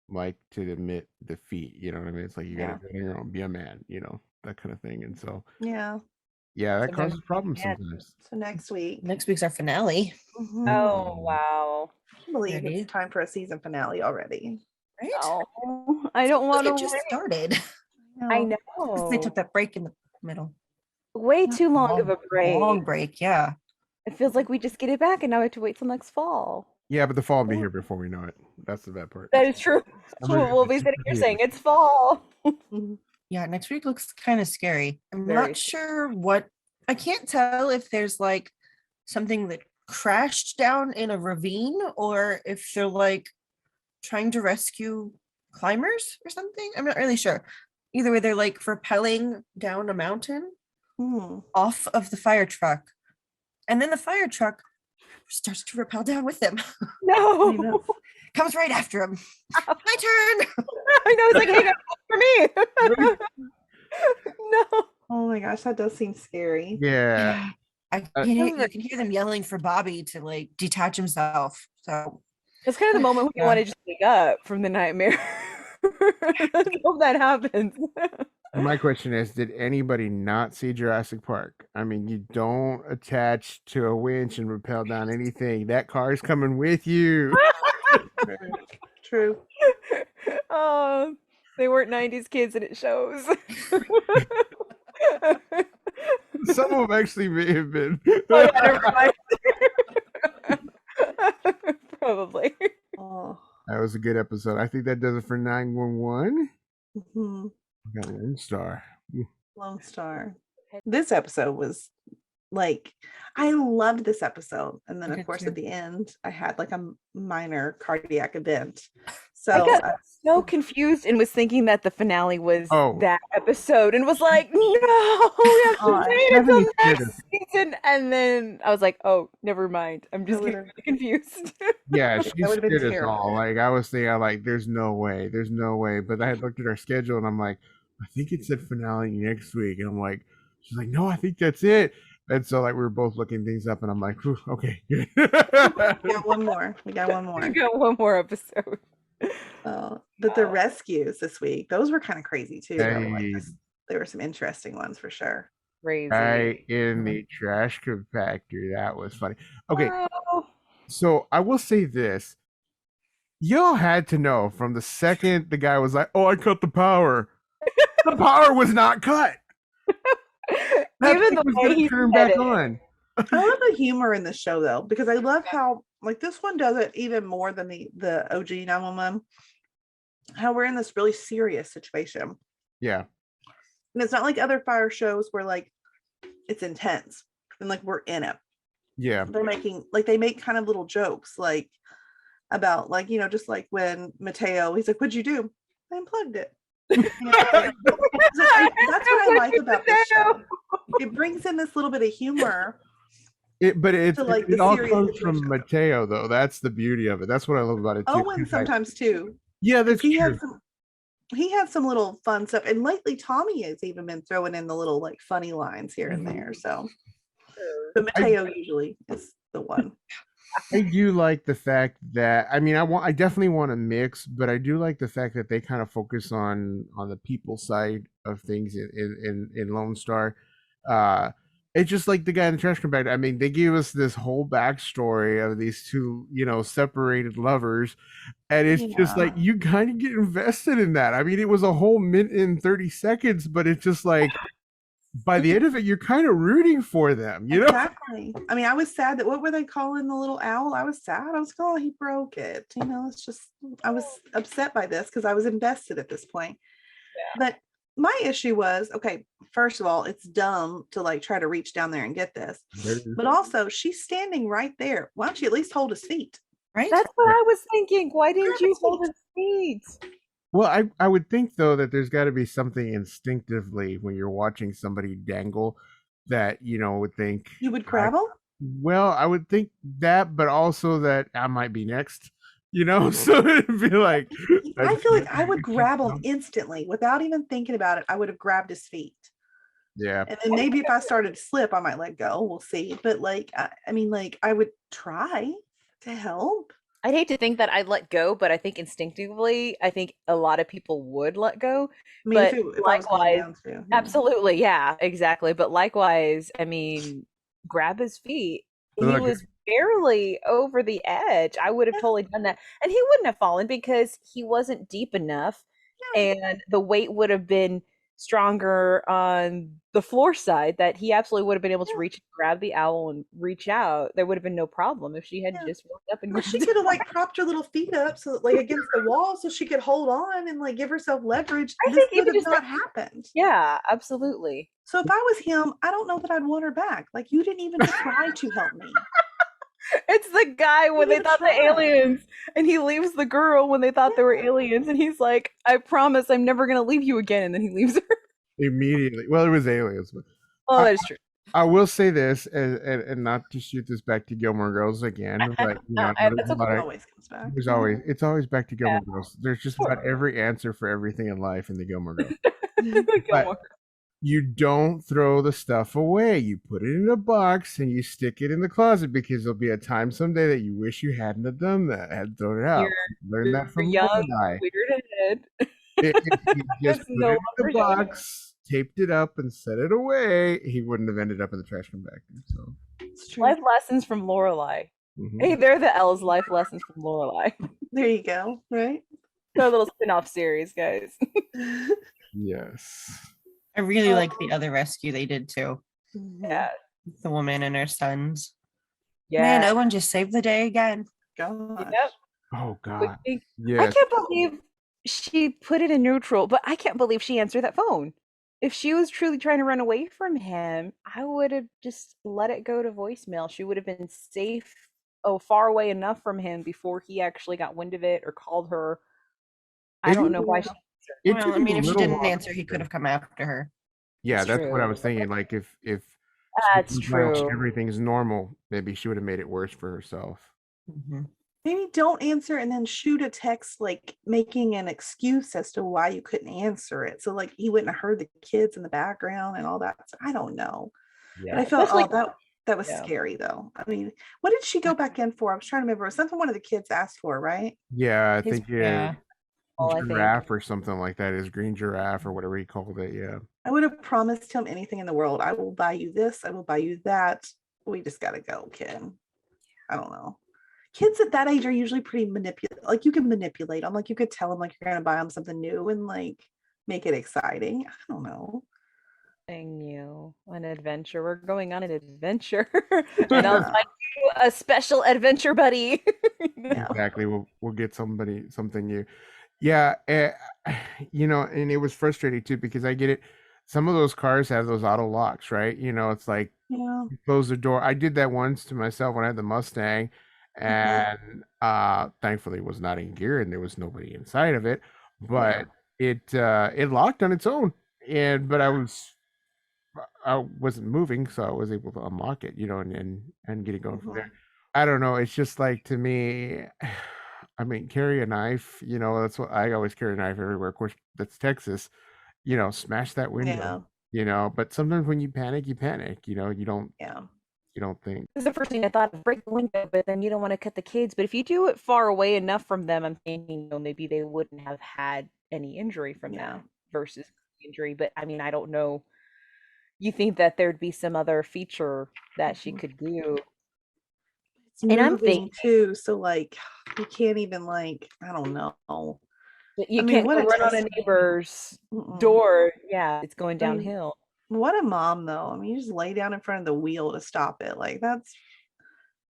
Speaker 4: like to admit defeat. You know what I mean? It's like you gotta go on your own, be a man, that kind of thing. And so Yeah, that
Speaker 2: So maybe-
Speaker 4: causes problems
Speaker 2: yeah.
Speaker 4: sometimes.
Speaker 3: So next week.
Speaker 5: Next week's our finale.
Speaker 3: Mhm.
Speaker 2: Oh wow.
Speaker 3: I can't believe
Speaker 5: Ready?
Speaker 3: it's time for a season finale already.
Speaker 5: Right?
Speaker 2: Oh, I don't want
Speaker 5: It
Speaker 2: to.
Speaker 5: just started.
Speaker 2: I
Speaker 3: know.
Speaker 5: Because they
Speaker 2: know.
Speaker 5: took that break in the middle.
Speaker 2: Way too long of a
Speaker 5: Long
Speaker 2: break.
Speaker 5: break, yeah.
Speaker 2: It feels like we just get it back, and now we have to wait till next fall.
Speaker 4: Yeah, but the fall will be here before we know it. That's the bad part.
Speaker 2: That is true.
Speaker 4: Summer's
Speaker 2: We'll
Speaker 4: gonna
Speaker 2: be sitting here
Speaker 4: disappear.
Speaker 2: saying it's fall.
Speaker 3: Mhm.
Speaker 5: Yeah, next week looks kind of scary. I'm
Speaker 2: Very
Speaker 5: not sure what I can't tell if there's like something that crashed down in a ravine or if they're like trying to rescue climbers or something. I'm not really sure. Either way, they're like rappelling down a mountain
Speaker 3: Hmm.
Speaker 5: off of the fire truck. And then the fire truck starts to rappel down with them.
Speaker 2: No.
Speaker 3: I know.
Speaker 5: Comes right after him. My turn.
Speaker 2: I know. It's like, hey, guys, for me. No.
Speaker 3: Oh my gosh, that does seem scary.
Speaker 4: Yeah.
Speaker 5: I can hear, you can hear them yelling for Bobby to like detach himself. So
Speaker 2: It's kind of the moment when you
Speaker 5: Yeah.
Speaker 2: want to just wake up from the nightmare. Let's hope that happens.
Speaker 4: My question is, did anybody not see Jurassic Park? I mean, you don't attach to a winch and rappel down anything. That car is coming with you.
Speaker 3: True.
Speaker 2: Oh, they weren't 90s kids and it shows.
Speaker 4: Some of them actually may have been.
Speaker 2: Oh, yeah, never mind. Probably.
Speaker 3: Oh.
Speaker 4: That was a good episode. I think that does it for 911.
Speaker 3: Mhm.
Speaker 4: We got Lone Star.
Speaker 3: Lone Star. This episode was like, I loved this episode. And then,
Speaker 5: I
Speaker 3: of
Speaker 5: did
Speaker 3: course,
Speaker 5: too.
Speaker 3: at the end, I had like a minor cardiac event. So,
Speaker 2: I got so confused and was thinking that the finale was
Speaker 4: Oh.
Speaker 2: that episode and was like, no, we have to
Speaker 3: Oh,
Speaker 2: wait
Speaker 4: Stephanie
Speaker 2: until
Speaker 4: scared
Speaker 2: next season. And then I was like, oh, never mind. I'm just
Speaker 3: That
Speaker 2: getting
Speaker 3: would've-
Speaker 2: confused.
Speaker 4: Yeah, she
Speaker 3: That would've been
Speaker 4: scared us all.
Speaker 3: terrible.
Speaker 4: Like, I was thinking, like, there's no way. But I had looked at our schedule and I'm like, I think it said finale next week. And I'm like, she's like, no, I think that's it. And so, like, we were both looking things up and I'm like, whew, okay, good.
Speaker 3: We got one more. We got one
Speaker 2: We
Speaker 3: more.
Speaker 2: got one more episode.
Speaker 3: But the rescues this week, those were kind of crazy too. Though. Like,
Speaker 4: Hey.
Speaker 3: there were some interesting ones for sure.
Speaker 2: Crazy.
Speaker 4: Right in the trash compactor. That was funny. Okay,
Speaker 2: Oh,
Speaker 4: so I will say this. Y'all had to know from the second the guy was like, oh, I cut the power. The power was not cut. That
Speaker 2: even
Speaker 4: thing
Speaker 2: the
Speaker 4: was
Speaker 2: way
Speaker 4: gonna
Speaker 2: he
Speaker 4: turn
Speaker 2: said
Speaker 4: back
Speaker 2: it.
Speaker 4: on.
Speaker 3: I love the humor in the show though, because I love how like this one does it even more than the OG 911. How we're in this really serious situation.
Speaker 4: Yeah.
Speaker 3: And it's not like other fire shows where like it's intense and like we're in it.
Speaker 4: Yeah.
Speaker 3: They're making like they make kind of little jokes like about like, you know, just like when Mateo, he's like, what'd you do? I unplugged it. You know, like, that's what I like about this show. It brings in this little bit of humor.
Speaker 4: But it
Speaker 3: like,
Speaker 4: it
Speaker 3: the
Speaker 4: all
Speaker 3: serious
Speaker 4: comes from
Speaker 3: situation.
Speaker 4: Mateo, though. That's the beauty of it. That's what I love about it too.
Speaker 3: Owen
Speaker 4: 'cause, like,
Speaker 3: sometimes too.
Speaker 4: yeah, that's
Speaker 3: He
Speaker 4: true.
Speaker 3: had some little fun stuff. And lately Tommy has even been throwing in the little like funny lines here and there. So but Mateo usually is the one.
Speaker 4: I do like the fact that I definitely want a mix, but I do like the fact that they kind of focus on the people side of things in Lone Star. It's just like the guy in the trash compactor. I mean, they gave us this whole backstory of these two, separated lovers, and it's just like you kind of get invested in that. I mean, it was a whole minute and 30 seconds, but it's just like by the end of it, you're kind of rooting for them, you know?
Speaker 3: Exactly. I mean, I was sad that what were they calling the little owl? I was sad. I was like, oh, he broke it. It's just I was upset by this because I was invested at this point. Yeah. But my issue was, okay, first of all, it's dumb to like try to reach down there and get this. But also, she's standing right there. Why don't you at least hold his feet?
Speaker 5: Right?
Speaker 2: That's what I was thinking. Why didn't you hold his feet?
Speaker 4: Well, I would think though that there's got to be something instinctively when you're watching somebody dangle that would think
Speaker 3: you would gravel.
Speaker 4: Well, I would think that, but also that I might be next. So it'd be like
Speaker 3: I feel like I would grab him instantly without even thinking about it. I would have grabbed his feet.
Speaker 4: Yeah.
Speaker 3: And then maybe if I started to slip, I might let go. We'll see. But like, I mean, like I would try to help.
Speaker 2: I'd hate to think that I'd let go, but I think instinctively, I think a lot of people would let go.
Speaker 3: I mean,
Speaker 2: But
Speaker 3: if I was going
Speaker 2: likewise,
Speaker 3: down to, yeah.
Speaker 2: absolutely, yeah, exactly. But likewise, I mean, grab his feet. He
Speaker 4: Look,
Speaker 2: was barely over the edge. I would have
Speaker 3: Yeah.
Speaker 2: totally done that. And he wouldn't have fallen because he wasn't deep enough,
Speaker 3: Yeah.
Speaker 2: and the weight would have been stronger on the floor side that he absolutely would have been able to
Speaker 3: Yeah.
Speaker 2: reach, grab the owl and reach out. There would have been no problem if she had
Speaker 3: Yeah.
Speaker 2: just walked up and
Speaker 3: Well, she
Speaker 2: grabbed
Speaker 3: could have
Speaker 2: it.
Speaker 3: like propped her little feet up so like against the wall so she could hold on and like give herself leverage.
Speaker 2: I
Speaker 3: This
Speaker 2: think
Speaker 3: would
Speaker 2: even
Speaker 3: have
Speaker 2: just
Speaker 3: not happened.
Speaker 2: yeah, absolutely.
Speaker 3: So if I was him, I don't know that I'd want her back. Like you didn't even try to help me.
Speaker 2: It's the guy when they
Speaker 3: even
Speaker 2: thought the
Speaker 3: try.
Speaker 2: aliens, and he leaves the girl when they thought they were aliens, and he's like, "I promise, I'm never gonna leave you again," and then he leaves her.
Speaker 4: immediately. Well, it was aliens, but
Speaker 2: Oh, that is true.
Speaker 4: I will say this, and not to shoot this back to Gilmore Girls again, but you know,
Speaker 2: That's
Speaker 4: there's a
Speaker 3: It
Speaker 4: lot of,
Speaker 3: always comes back.
Speaker 4: it's always back to
Speaker 2: Yeah.
Speaker 4: Gilmore Girls. There's just about every answer for everything in life in the Gilmore Girls.
Speaker 2: Gilmore.
Speaker 4: You don't throw the stuff away. You put it in a box and you stick it in the closet because there'll be a time someday that you wish you hadn't have done that, had thrown it out. Learn that from
Speaker 2: young,
Speaker 4: Lorelai.
Speaker 2: weird head.
Speaker 4: If he just
Speaker 2: It's
Speaker 4: put
Speaker 2: no
Speaker 4: it in the
Speaker 2: longer young.
Speaker 4: box, taped it up, and set it away, he wouldn't have ended up in the trash compactor. So,
Speaker 3: It's true.
Speaker 2: Life lessons from Lorelai.
Speaker 4: mhm.
Speaker 2: Hey, they're the L's life lessons from Lorelai.
Speaker 3: There you go. Right.
Speaker 2: Their little spin-off series, guys.
Speaker 4: Yes.
Speaker 5: I really like the other rescue they did too.
Speaker 2: Yeah.
Speaker 5: The woman and her sons.
Speaker 2: Yeah.
Speaker 5: Man, Owen just saved the day again.
Speaker 3: Gosh.
Speaker 2: Yep.
Speaker 4: Oh
Speaker 2: I
Speaker 4: God.
Speaker 2: think- I
Speaker 4: Yes.
Speaker 2: can't believe she put it in neutral, but I can't believe she answered that phone. If she was truly trying to run away from him, I would have just let it go to voicemail. She would have been safe, far away enough from him before he actually got wind of it or called her. I don't know why she answered.
Speaker 4: It
Speaker 5: Well,
Speaker 4: took
Speaker 5: I
Speaker 4: him
Speaker 5: mean,
Speaker 4: a
Speaker 5: if she
Speaker 4: little
Speaker 5: didn't
Speaker 4: while
Speaker 5: answer, he could have come after her.
Speaker 4: Yeah,
Speaker 2: It's
Speaker 4: that's what I
Speaker 2: true.
Speaker 4: was thinking. Like if
Speaker 2: That's
Speaker 4: she was like,
Speaker 2: true.
Speaker 4: everything's normal, maybe she would have made it worse for herself.
Speaker 5: Mhm.
Speaker 3: Maybe don't answer and then shoot a text like making an excuse as to why you couldn't answer it. So like he wouldn't have heard the kids in the background and all that. So I don't know. But I felt
Speaker 2: Especially-
Speaker 3: that was
Speaker 2: yeah.
Speaker 3: scary though. I mean, what did she go back in for? I was trying to remember. It was something one of the kids asked for, right?
Speaker 4: Yeah, I
Speaker 5: His-
Speaker 4: think
Speaker 5: yeah.
Speaker 2: Oh, I think.
Speaker 4: giraffe or something like that is green giraffe or whatever he called it. Yeah.
Speaker 3: I would have promised him anything in the world. I will buy you this. I will buy you that. We just gotta go, kid. I don't know. Kids at that age are usually pretty manipulative. Like you can manipulate them. Like you could tell them like you're gonna buy them something new and like make it exciting. I don't know.
Speaker 2: You an adventure. We're going on an adventure, and I'll find you a special adventure buddy.
Speaker 3: Yeah.
Speaker 4: Exactly. We'll get something new. Yeah, you know, and it was frustrating too because I get it. Some of those cars have those auto locks, right? You know, it's like
Speaker 3: Yeah.
Speaker 4: you close the door. I did that once to myself when I had the Mustang, and thankfully it was not in gear and there was nobody inside of it. But it locked on its own, but I wasn't moving, so I was able to unlock it, you know, and get it going from there. I don't know. It's just like to me, I mean, carry a knife, you know, that's what I always carry a knife everywhere. Of course, that's Texas, you know, smash that window, you know, but sometimes when you panic, you know, you don't think.
Speaker 2: This is the first thing I thought of, break the window, but then you don't want to cut the kids. But if you do it far away enough from them, I'm thinking, you know, maybe they wouldn't have had any injury from that versus injury. But I mean, I don't know. You think that there'd be some other feature that she could do.
Speaker 3: It's
Speaker 2: And I'm
Speaker 3: moving
Speaker 2: thinking
Speaker 3: too, so like you can't even like I don't know.
Speaker 2: that you
Speaker 3: I mean,
Speaker 2: can't
Speaker 3: what
Speaker 2: go
Speaker 3: a
Speaker 2: run on a
Speaker 3: test-
Speaker 2: neighbor's
Speaker 3: Mm-mm.
Speaker 2: door. Yeah, it's going
Speaker 3: I mean,
Speaker 2: downhill.
Speaker 3: What a mom though. I mean, you just lay down in front of the wheel to stop it. Like that's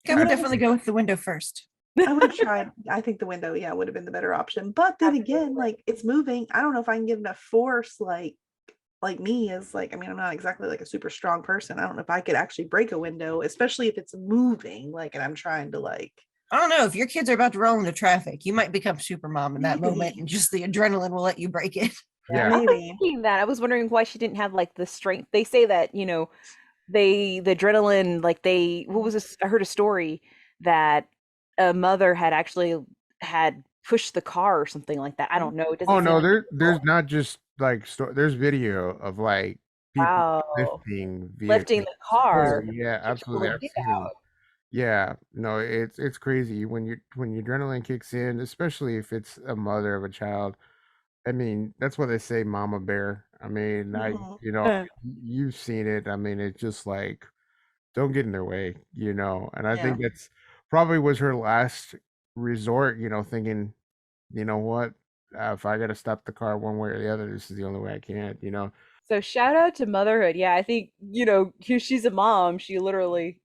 Speaker 5: I would definitely go with the window first.
Speaker 3: I would have tried. I think the window, would have been the better option. But then again, like it's moving. I don't know if I can give enough force like me is like, I mean, I'm not exactly like a super strong person. I don't know if I could actually break a window, especially if it's moving, like, and I'm trying to like.
Speaker 5: I don't know. If your kids are about to roll into traffic, you might become super mom in that moment, and just the adrenaline will let you break it.
Speaker 4: Yeah.
Speaker 2: I was
Speaker 3: Maybe.
Speaker 2: thinking that. I was wondering why she didn't have like the strength. They say that, you know, the adrenaline, like what was this? I heard a story that a mother had actually had pushed the car or something like that. I don't know. It doesn't
Speaker 4: Oh
Speaker 2: seem
Speaker 4: no,
Speaker 2: like
Speaker 4: there's not just like there's video of like people
Speaker 2: Wow.
Speaker 4: lifting
Speaker 2: lifting
Speaker 4: vehicles.
Speaker 2: the car.
Speaker 4: Yeah,
Speaker 2: to
Speaker 4: absolutely.
Speaker 2: pull
Speaker 4: I've
Speaker 2: it
Speaker 4: seen them.
Speaker 2: out.
Speaker 4: Yeah, no, it's crazy when your adrenaline kicks in, especially if it's a mother of a child. I mean, that's what they say, mama bear. I mean,
Speaker 3: Mhm.
Speaker 4: you've seen it. I mean, it's just like, don't get in their way, And I
Speaker 3: Yeah.
Speaker 4: think that's probably was her last resort, thinking, you know what, if I got to stop the car one way or the other, this is the only way I can.
Speaker 2: So shout out to motherhood. Yeah, I think, she's a mom. She literally,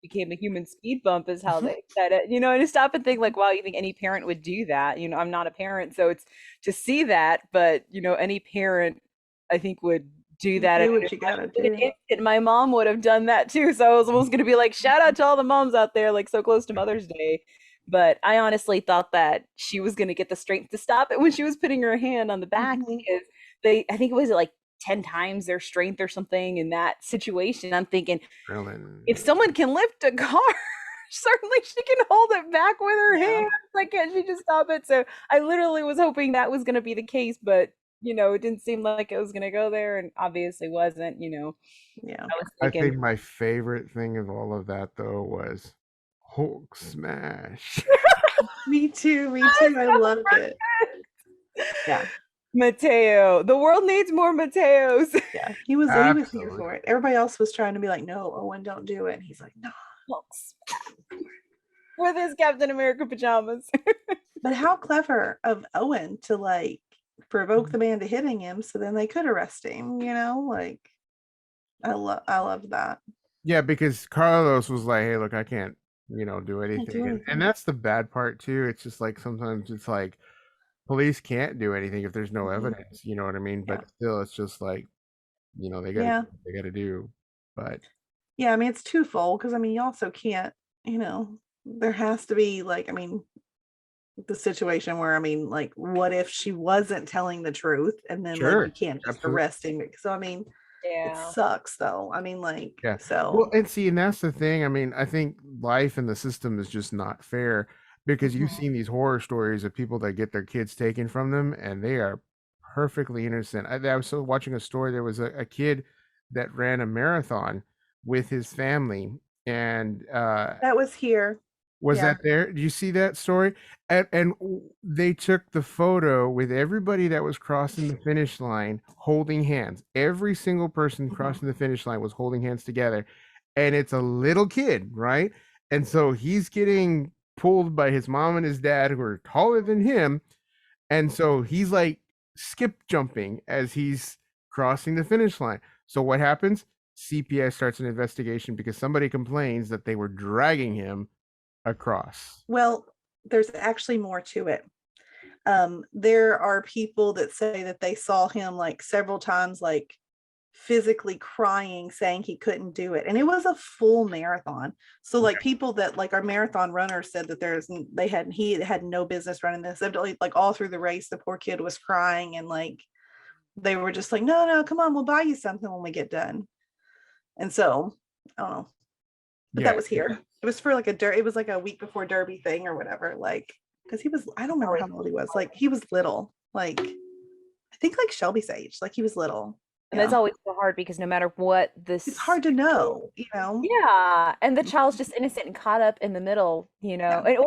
Speaker 2: became a human speed bump is how they said it. And to stop and think like, wow, you think any parent would do that? I'm not a parent, so it's to see that, but any parent I think would do that.
Speaker 3: Do what you gotta do.
Speaker 2: And my mom would have done that too. So I was almost gonna be like, shout out to all the moms out there, like so close to Mother's Day. But I honestly thought that she was gonna get the strength to stop it when she was putting her hand on the back
Speaker 3: Mhm.
Speaker 2: because I think it was like 10 times their strength or something in that situation. I'm thinking,
Speaker 4: Adrenaline.
Speaker 2: if someone can lift a car, certainly she can hold it back with her
Speaker 3: Yeah.
Speaker 2: hands. Like, can't she just stop it? So I literally was hoping that was going to be the case, but it didn't seem like it was going to go there, and obviously wasn't.
Speaker 3: Yeah.
Speaker 2: I was
Speaker 4: I
Speaker 2: thinking,
Speaker 4: think my favorite thing of all of that though was Hulk smash.
Speaker 3: Me too. Me too. I loved it. Yeah.
Speaker 2: Mateo, the world needs more Mateos.
Speaker 3: Yeah. He was here
Speaker 4: Absolutely.
Speaker 3: for it. Everybody else was trying to be like, no, Owen, don't do it. And he's like, no.
Speaker 2: With his Captain America pajamas.
Speaker 3: But how clever of Owen to like provoke the man to hitting him so then they could arrest him, like I love that.
Speaker 4: Yeah, because Carlos was like, "Hey, look, I can't, do
Speaker 3: do
Speaker 4: anything," and
Speaker 3: anything.
Speaker 4: that's the bad part too. It's just like sometimes it's like police can't do anything if there's no
Speaker 3: Mhm.
Speaker 4: evidence. You know what I mean?
Speaker 3: Yeah.
Speaker 4: But still, it's just like, they gotta
Speaker 3: Yeah.
Speaker 4: do what they gotta do. But
Speaker 3: Yeah, I mean it's twofold because I mean you also can't, there has to be like, I mean, the situation where I mean, like, what if she wasn't telling the truth and then like
Speaker 4: sure,
Speaker 3: you can't just
Speaker 4: absolutely.
Speaker 3: arrest him? So I mean, it
Speaker 2: Yeah.
Speaker 3: sucks though. I mean, like,
Speaker 4: Yeah.
Speaker 3: so
Speaker 4: Well, and see, and that's the thing. I mean, I think life and the system is just not fair because you've
Speaker 3: Mhm.
Speaker 4: seen these horror stories of people that get their kids taken from them and they are perfectly innocent. I was so watching a story. There was a kid that ran a marathon with his family, and
Speaker 3: That was here.
Speaker 4: was
Speaker 3: Yeah.
Speaker 4: that there? Do you see that story? And they took the photo with everybody that was crossing the finish line holding hands. Every single person
Speaker 3: Mhm.
Speaker 4: crossing the finish line was holding hands together. And it's a little kid, right? And so he's getting pulled by his mom and his dad who are taller than him. And so he's like skip jumping as he's crossing the finish line. So what happens? CPS starts an investigation because somebody complains that they were dragging him across.
Speaker 3: Well, there's actually more to it. There are people that say that they saw him like several times, like physically crying, saying he couldn't do it. And it was a full marathon. So like people that like our marathon runners said that he had no business running this. Like all through the race, the poor kid was crying and like they were just like, no, come on, we'll buy you something when we get done. And so I don't know. But
Speaker 4: Yeah,
Speaker 3: that was here. It was for like it was like a week before Derby thing or whatever. Like, because I don't remember how old he was. Like he was little. Like I think like Shelby's age. Like he was little.
Speaker 2: And that's always so hard because no matter what this,
Speaker 3: it's hard to know,
Speaker 2: Yeah, and the child's just innocent and caught up in the middle,
Speaker 3: Yeah.
Speaker 2: And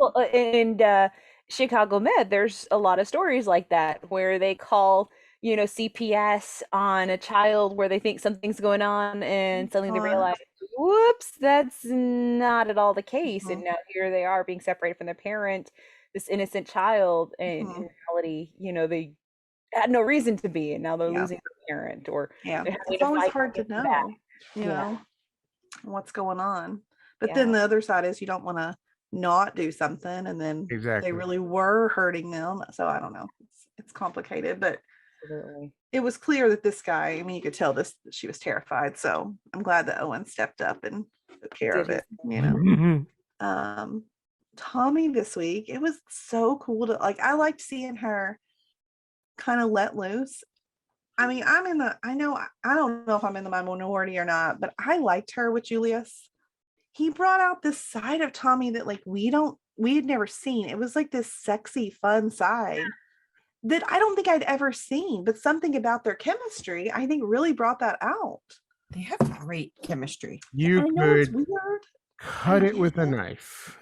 Speaker 2: well, Chicago Med, there's a lot of stories like that where they call, CPS on a child where they think something's going on and suddenly they realize, whoops, that's not at all the case. And now here they are being separated from their parent, this innocent child, and in reality, they had no reason to be, and now they're losing their parent, or
Speaker 3: Yeah,
Speaker 2: they're having
Speaker 3: it's
Speaker 2: to
Speaker 3: always
Speaker 2: fight
Speaker 3: hard to
Speaker 2: them back.
Speaker 3: know, what's going on. But
Speaker 2: Yeah.
Speaker 3: then the other side is you don't want to not do something, and then
Speaker 4: exactly.
Speaker 3: they really were hurting them. So I don't know. It's complicated, but
Speaker 2: Absolutely.
Speaker 3: it was clear that this guy, I mean, you could tell that she was terrified. So I'm glad that Owen stepped up and took care of it, Tommy this week, it was so cool to like, I liked seeing her kind of let loose. I mean, I don't know if I'm in the minority or not, but I liked her with Julius. He brought out this side of Tommy that like we had never seen. It was like this sexy, fun side that I don't think I'd ever seen, but something about their chemistry, I think really brought that out.
Speaker 5: They have great chemistry.
Speaker 3: I know it's weird.
Speaker 4: cut it with a
Speaker 3: get it.
Speaker 4: knife.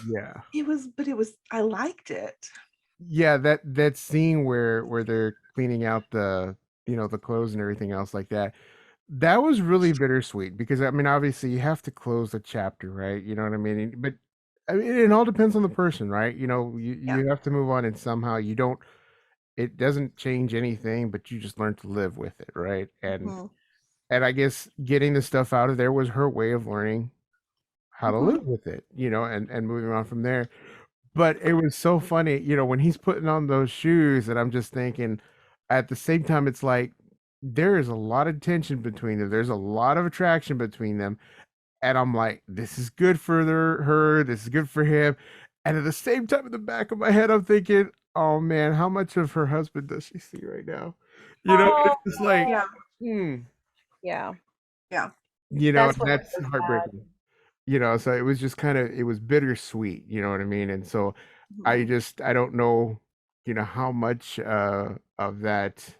Speaker 4: Yeah.
Speaker 3: It was I liked it.
Speaker 4: Yeah, that scene where they're cleaning out the, the clothes and everything else like that. That was really bittersweet because I mean, obviously you have to close the chapter, right? You know what I mean? But I mean, it all depends on the person, right? You
Speaker 3: Yeah.
Speaker 4: have to move on, and somehow you don't. It doesn't change anything, but you just learn to live with it, right?
Speaker 3: Mhm.
Speaker 4: And I guess getting the stuff out of there was her way of learning how to live
Speaker 3: Mhm.
Speaker 4: with it, and moving on from there. But it was so funny, when he's putting on those shoes, and I'm just thinking, at the same time, it's like there is a lot of tension between them. There's a lot of attraction between them. And I'm like, this is good for her, this is good for him. And at the same time, in the back of my head, I'm thinking, oh man, how much of her husband does she see right now?
Speaker 2: Oh,
Speaker 4: It's just like,
Speaker 3: Yeah.
Speaker 2: yeah.
Speaker 3: Yeah.
Speaker 2: That's
Speaker 4: and
Speaker 2: what
Speaker 4: that's
Speaker 2: was sad.
Speaker 4: heartbreaking. So it was just it was bittersweet, you know what I mean? And so
Speaker 3: Mhm.
Speaker 4: I don't know, how much of that,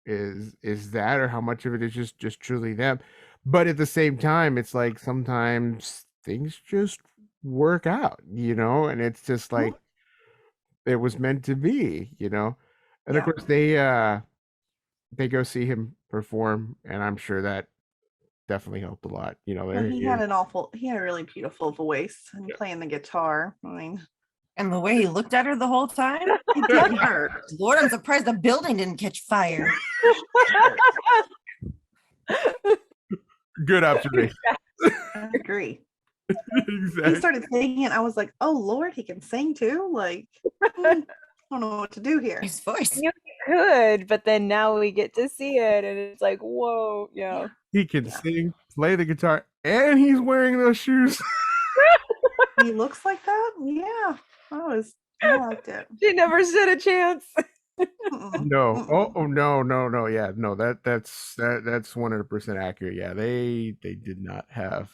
Speaker 4: is that, or how much of it is just truly them. But at the same time, it's like sometimes things just work out, and it's just
Speaker 3: Mhm.
Speaker 4: like it was meant to be. And of
Speaker 3: Yeah.
Speaker 4: course they go see him perform, and I'm sure that definitely helped a lot.
Speaker 3: Well,
Speaker 4: There he is.
Speaker 3: he had a really beautiful voice and
Speaker 4: Yeah.
Speaker 3: playing the guitar. I mean,
Speaker 5: And the way he looked at her the whole time.
Speaker 3: it didn't hurt.
Speaker 5: Lord, I'm surprised the building didn't catch fire.
Speaker 4: Good observation.
Speaker 3: I agree. He
Speaker 4: Exactly.
Speaker 3: started singing. I was like, oh Lord, he can sing too. Like, I don't know what to do here.
Speaker 5: His voice.
Speaker 2: You could, but then now we get to see it, and it's like, whoa,
Speaker 4: He can sing, play the guitar, and he's wearing those shoes.
Speaker 3: He looks like that. Yeah, I liked it.
Speaker 2: She never stood a chance.
Speaker 3: Mm-mm.
Speaker 4: No.
Speaker 3: Mm-mm.
Speaker 4: Oh no. Yeah, no. That's 100% accurate. Yeah, they did not have.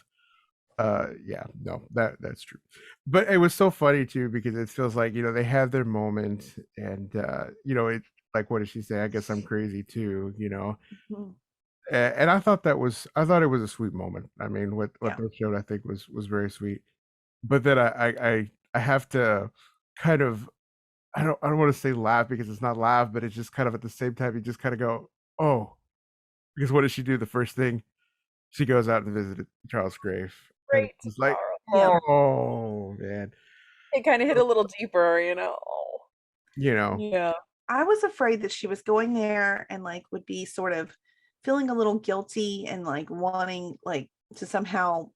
Speaker 4: Yeah, no. That's true. But it was so funny too because it feels like they have their moment, and it, like, what did she say? I guess I'm crazy too.
Speaker 3: Mhm.
Speaker 4: And I thought it was a sweet moment. I mean, what
Speaker 3: Yeah.
Speaker 4: they showed, I think, was very sweet. But then I have to kind of, I don't want to say laugh because it's not laugh, but it's just kind of at the same time you just kind of go, oh, because what does she do? The first thing, she goes out and visited Charles' grave, and
Speaker 2: Great,
Speaker 4: it's like,
Speaker 3: Yeah.
Speaker 4: oh man,
Speaker 2: it kind of hit a little deeper, Yeah.
Speaker 3: I was afraid that she was going there and like would be sort of feeling a little guilty and like wanting like to somehow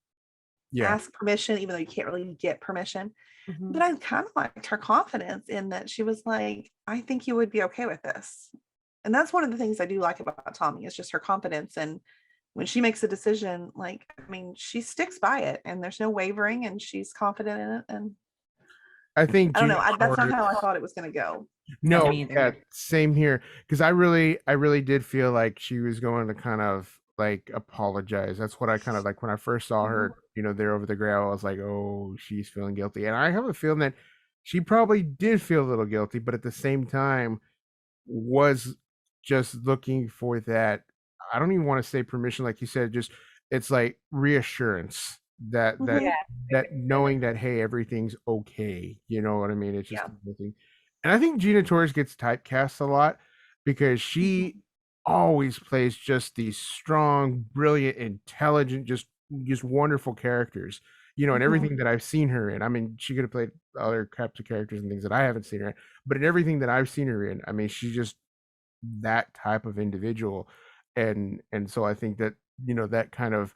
Speaker 4: yeah,
Speaker 3: ask permission, even though you can't really get permission.
Speaker 5: Mhm.
Speaker 3: But I kind of liked her confidence in that she was like, I think you would be okay with this. And that's one of the things I do like about Tommy is just her confidence. And when she makes a decision, like, I mean, she sticks by it and there's no wavering and she's confident in it. And
Speaker 4: I think
Speaker 3: I don't
Speaker 4: Gina
Speaker 3: know, that's not
Speaker 4: Torres.
Speaker 3: how I thought it was going to go.
Speaker 5: Yeah,
Speaker 4: No,
Speaker 5: me either.
Speaker 4: yeah, same here. Because I really did feel like she was going to kind of like apologize. That's what I kind of like when I first saw her, there over the gravel. I was like, oh, she's feeling guilty. And I have a feeling that she probably did feel a little guilty, but at the same time was just looking for that. I don't even want to say permission, like you said, just it's like reassurance that that
Speaker 3: Mhm.
Speaker 4: that knowing that, hey, everything's okay. You know what I mean? It's just
Speaker 3: Yeah.
Speaker 4: a thing. And I think Gina Torres gets typecast a lot because she always plays just these strong, brilliant, intelligent, just wonderful characters. And
Speaker 3: Mhm.
Speaker 4: everything that I've seen her in. I mean, she could have played other types of characters and things that I haven't seen her in, but in everything that I've seen her in, I mean, she's just that type of individual. And so I think that, that kind of,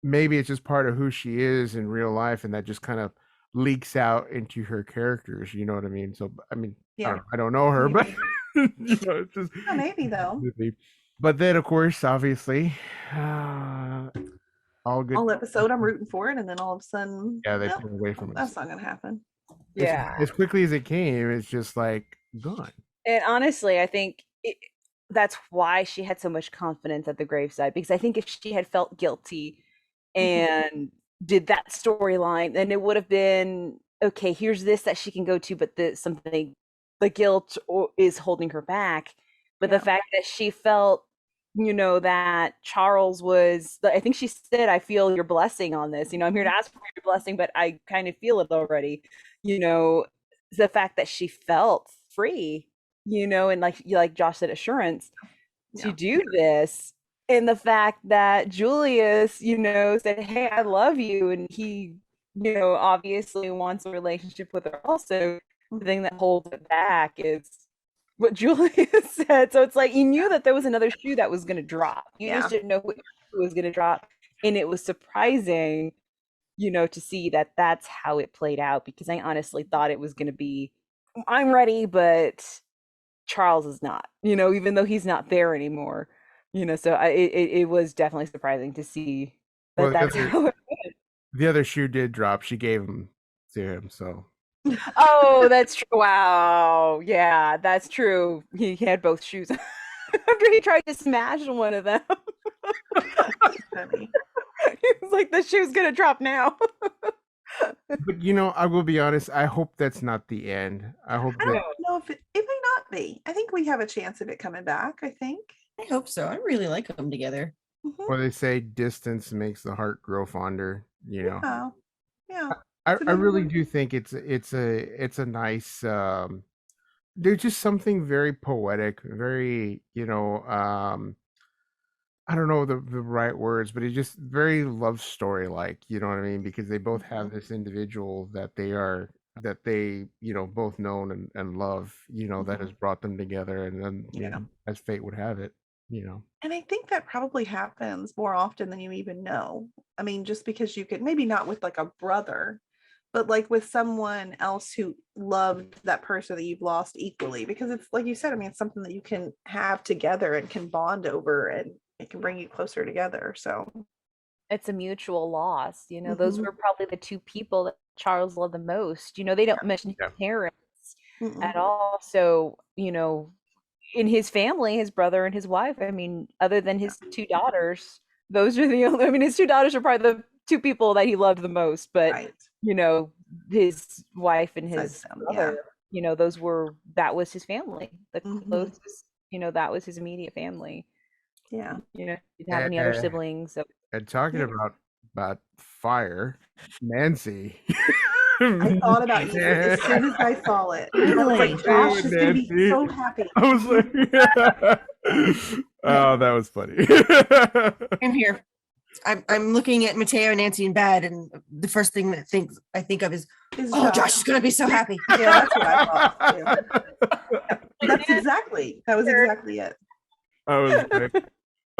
Speaker 4: maybe it's just part of who she is in real life, and that just kind of leaks out into her characters, you know what I mean? So I mean,
Speaker 3: Yeah.
Speaker 4: I don't know her, but
Speaker 3: Maybe.
Speaker 4: it's just
Speaker 3: Yeah, maybe though.
Speaker 4: but then of course, obviously, all good.
Speaker 3: All episode I'm rooting for it, and then all of a sudden,
Speaker 4: Yeah, they
Speaker 3: nope,
Speaker 4: pull away from us.
Speaker 3: that's not gonna happen.
Speaker 4: As quickly as it came, it's just like gone.
Speaker 2: And honestly, I think that's why she had so much confidence at the graveside, because I think if she had felt guilty and did that storyline, then it would have been okay. Here's this that she can go to, but the guilt is holding her back. But
Speaker 3: Yeah.
Speaker 2: the fact that she felt that Charles was, I think she said, I feel your blessing on this. I'm here to ask for your blessing, but I kind of feel it already. The fact that she felt free, and like Josh said, assurance to do this. And the fact that Julius, said, hey, I love you. And he, obviously wants a relationship with her also. The thing that holds it back is what Julius said. So it's like you knew that there was another shoe that was going to drop. You just didn't know which shoe was going to drop. And it was surprising, to see that that's how it played out, because I honestly thought it was going to be, I'm ready, but Charles is not, even though he's not there anymore. So it was definitely surprising to see that that's how it went.
Speaker 4: The other shoe did drop. She gave him to him, so.
Speaker 2: Oh, that's true. Wow. Yeah, that's true. He had both shoes after he tried to smash one of them.
Speaker 3: Funny.
Speaker 2: He was like, the shoe's gonna drop now.
Speaker 4: But I will be honest, I hope that's not the end. I hope
Speaker 3: I don't know if it may not be. I think we have a chance of it coming back, I think.
Speaker 5: I hope so. I really like them together.
Speaker 4: Well, they say distance makes the heart grow fonder,
Speaker 3: Yeah.
Speaker 4: I really do think it's a nice there's just something very poetic, very, I don't know the right words, but it's just very love story like, you know what I mean? Because they both have this individual that they both known and love, that has brought them together, and then as fate would have it,
Speaker 3: And I think that probably happens more often than you even know. I mean, just because you could, maybe not with like a brother, but like with someone else who loved that person that you've lost equally, because it's like you said, I mean, it's something that you can have together and can bond over, and it can bring you closer together. So
Speaker 2: it's a mutual loss. Those were probably the two people that Charles loved the most. They don't mention his parents at all. So, in his family, his brother and his wife, I mean, other than his two daughters, those are the only, his two daughters are probably the two people that he loved the most. But, his wife and his brother, that was his family. The closest, that was his immediate family.
Speaker 3: Yeah.
Speaker 2: Didn't have any other siblings. So.
Speaker 4: And talking about fire, Nancy.
Speaker 3: I thought about you as soon as I saw it. I was like, Josh is going to be so happy.
Speaker 4: I was like, oh, that was funny.
Speaker 5: I'm here. I'm looking at Mateo and Nancy in bed, and the first thing that I think of is Josh is going to be so happy.
Speaker 3: Yeah, that's what I thought too. That was exactly it.
Speaker 4: I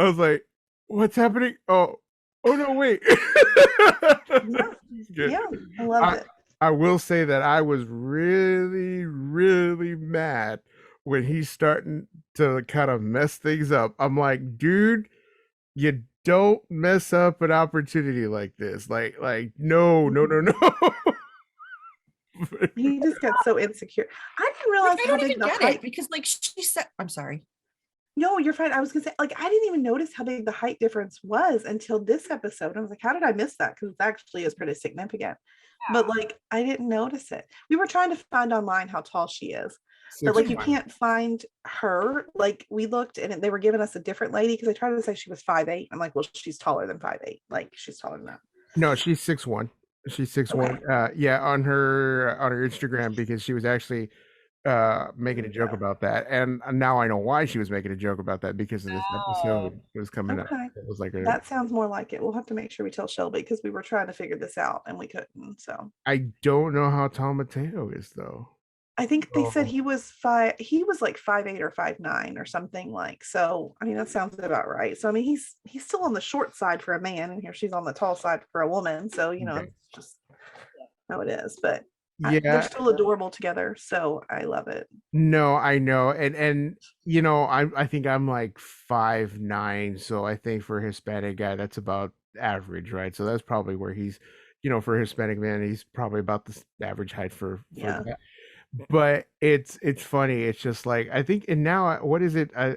Speaker 4: was like, what's happening? Oh no, wait.
Speaker 3: Yeah, I love it.
Speaker 4: I will say that I was really, really mad when he's starting to kind of mess things up. I'm like, dude, you don't mess up an opportunity like this. Like, no.
Speaker 3: He just got so insecure. I didn't realize
Speaker 5: I don't even get it, because like she said, I'm sorry.
Speaker 3: No, you're fine. I was gonna say, like, I didn't even notice how big the height difference was until this episode. I was like, how did I miss that? Because it actually is pretty significant. Yeah. But like, I didn't notice it. We were trying to find online how tall she is, but like, you can't find her. Like, we looked and they were giving us a different lady, because I tried to say she was 5'8". I'm like, well, she's taller than 5'8". Like, she's taller than that.
Speaker 4: No, she's 6'1". She's 6'1". Okay. Yeah, on her Instagram, because she was actually making a joke about that, and now I know why she was making a joke about that, because of this episode that was coming up. It was like
Speaker 3: that sounds more like it. We'll have to make sure we tell Shelby, because we were trying to figure this out and we couldn't. So
Speaker 4: I don't know how tall Mateo is, though.
Speaker 3: I think they said he was like 5'8" or 5'9" or something like. So I mean, that sounds about right. So I mean, he's still on the short side for a man, and here she's on the tall side for a woman. So it's just how it is. But yeah, they're still adorable together, so I love it.
Speaker 4: No, I know, and I think I'm like 5'9", so I think for a Hispanic guy that's about average, right? So that's probably where he's, for a Hispanic man, he's probably about the average height for that. But it's funny. It's just like, I think, and now what is it? I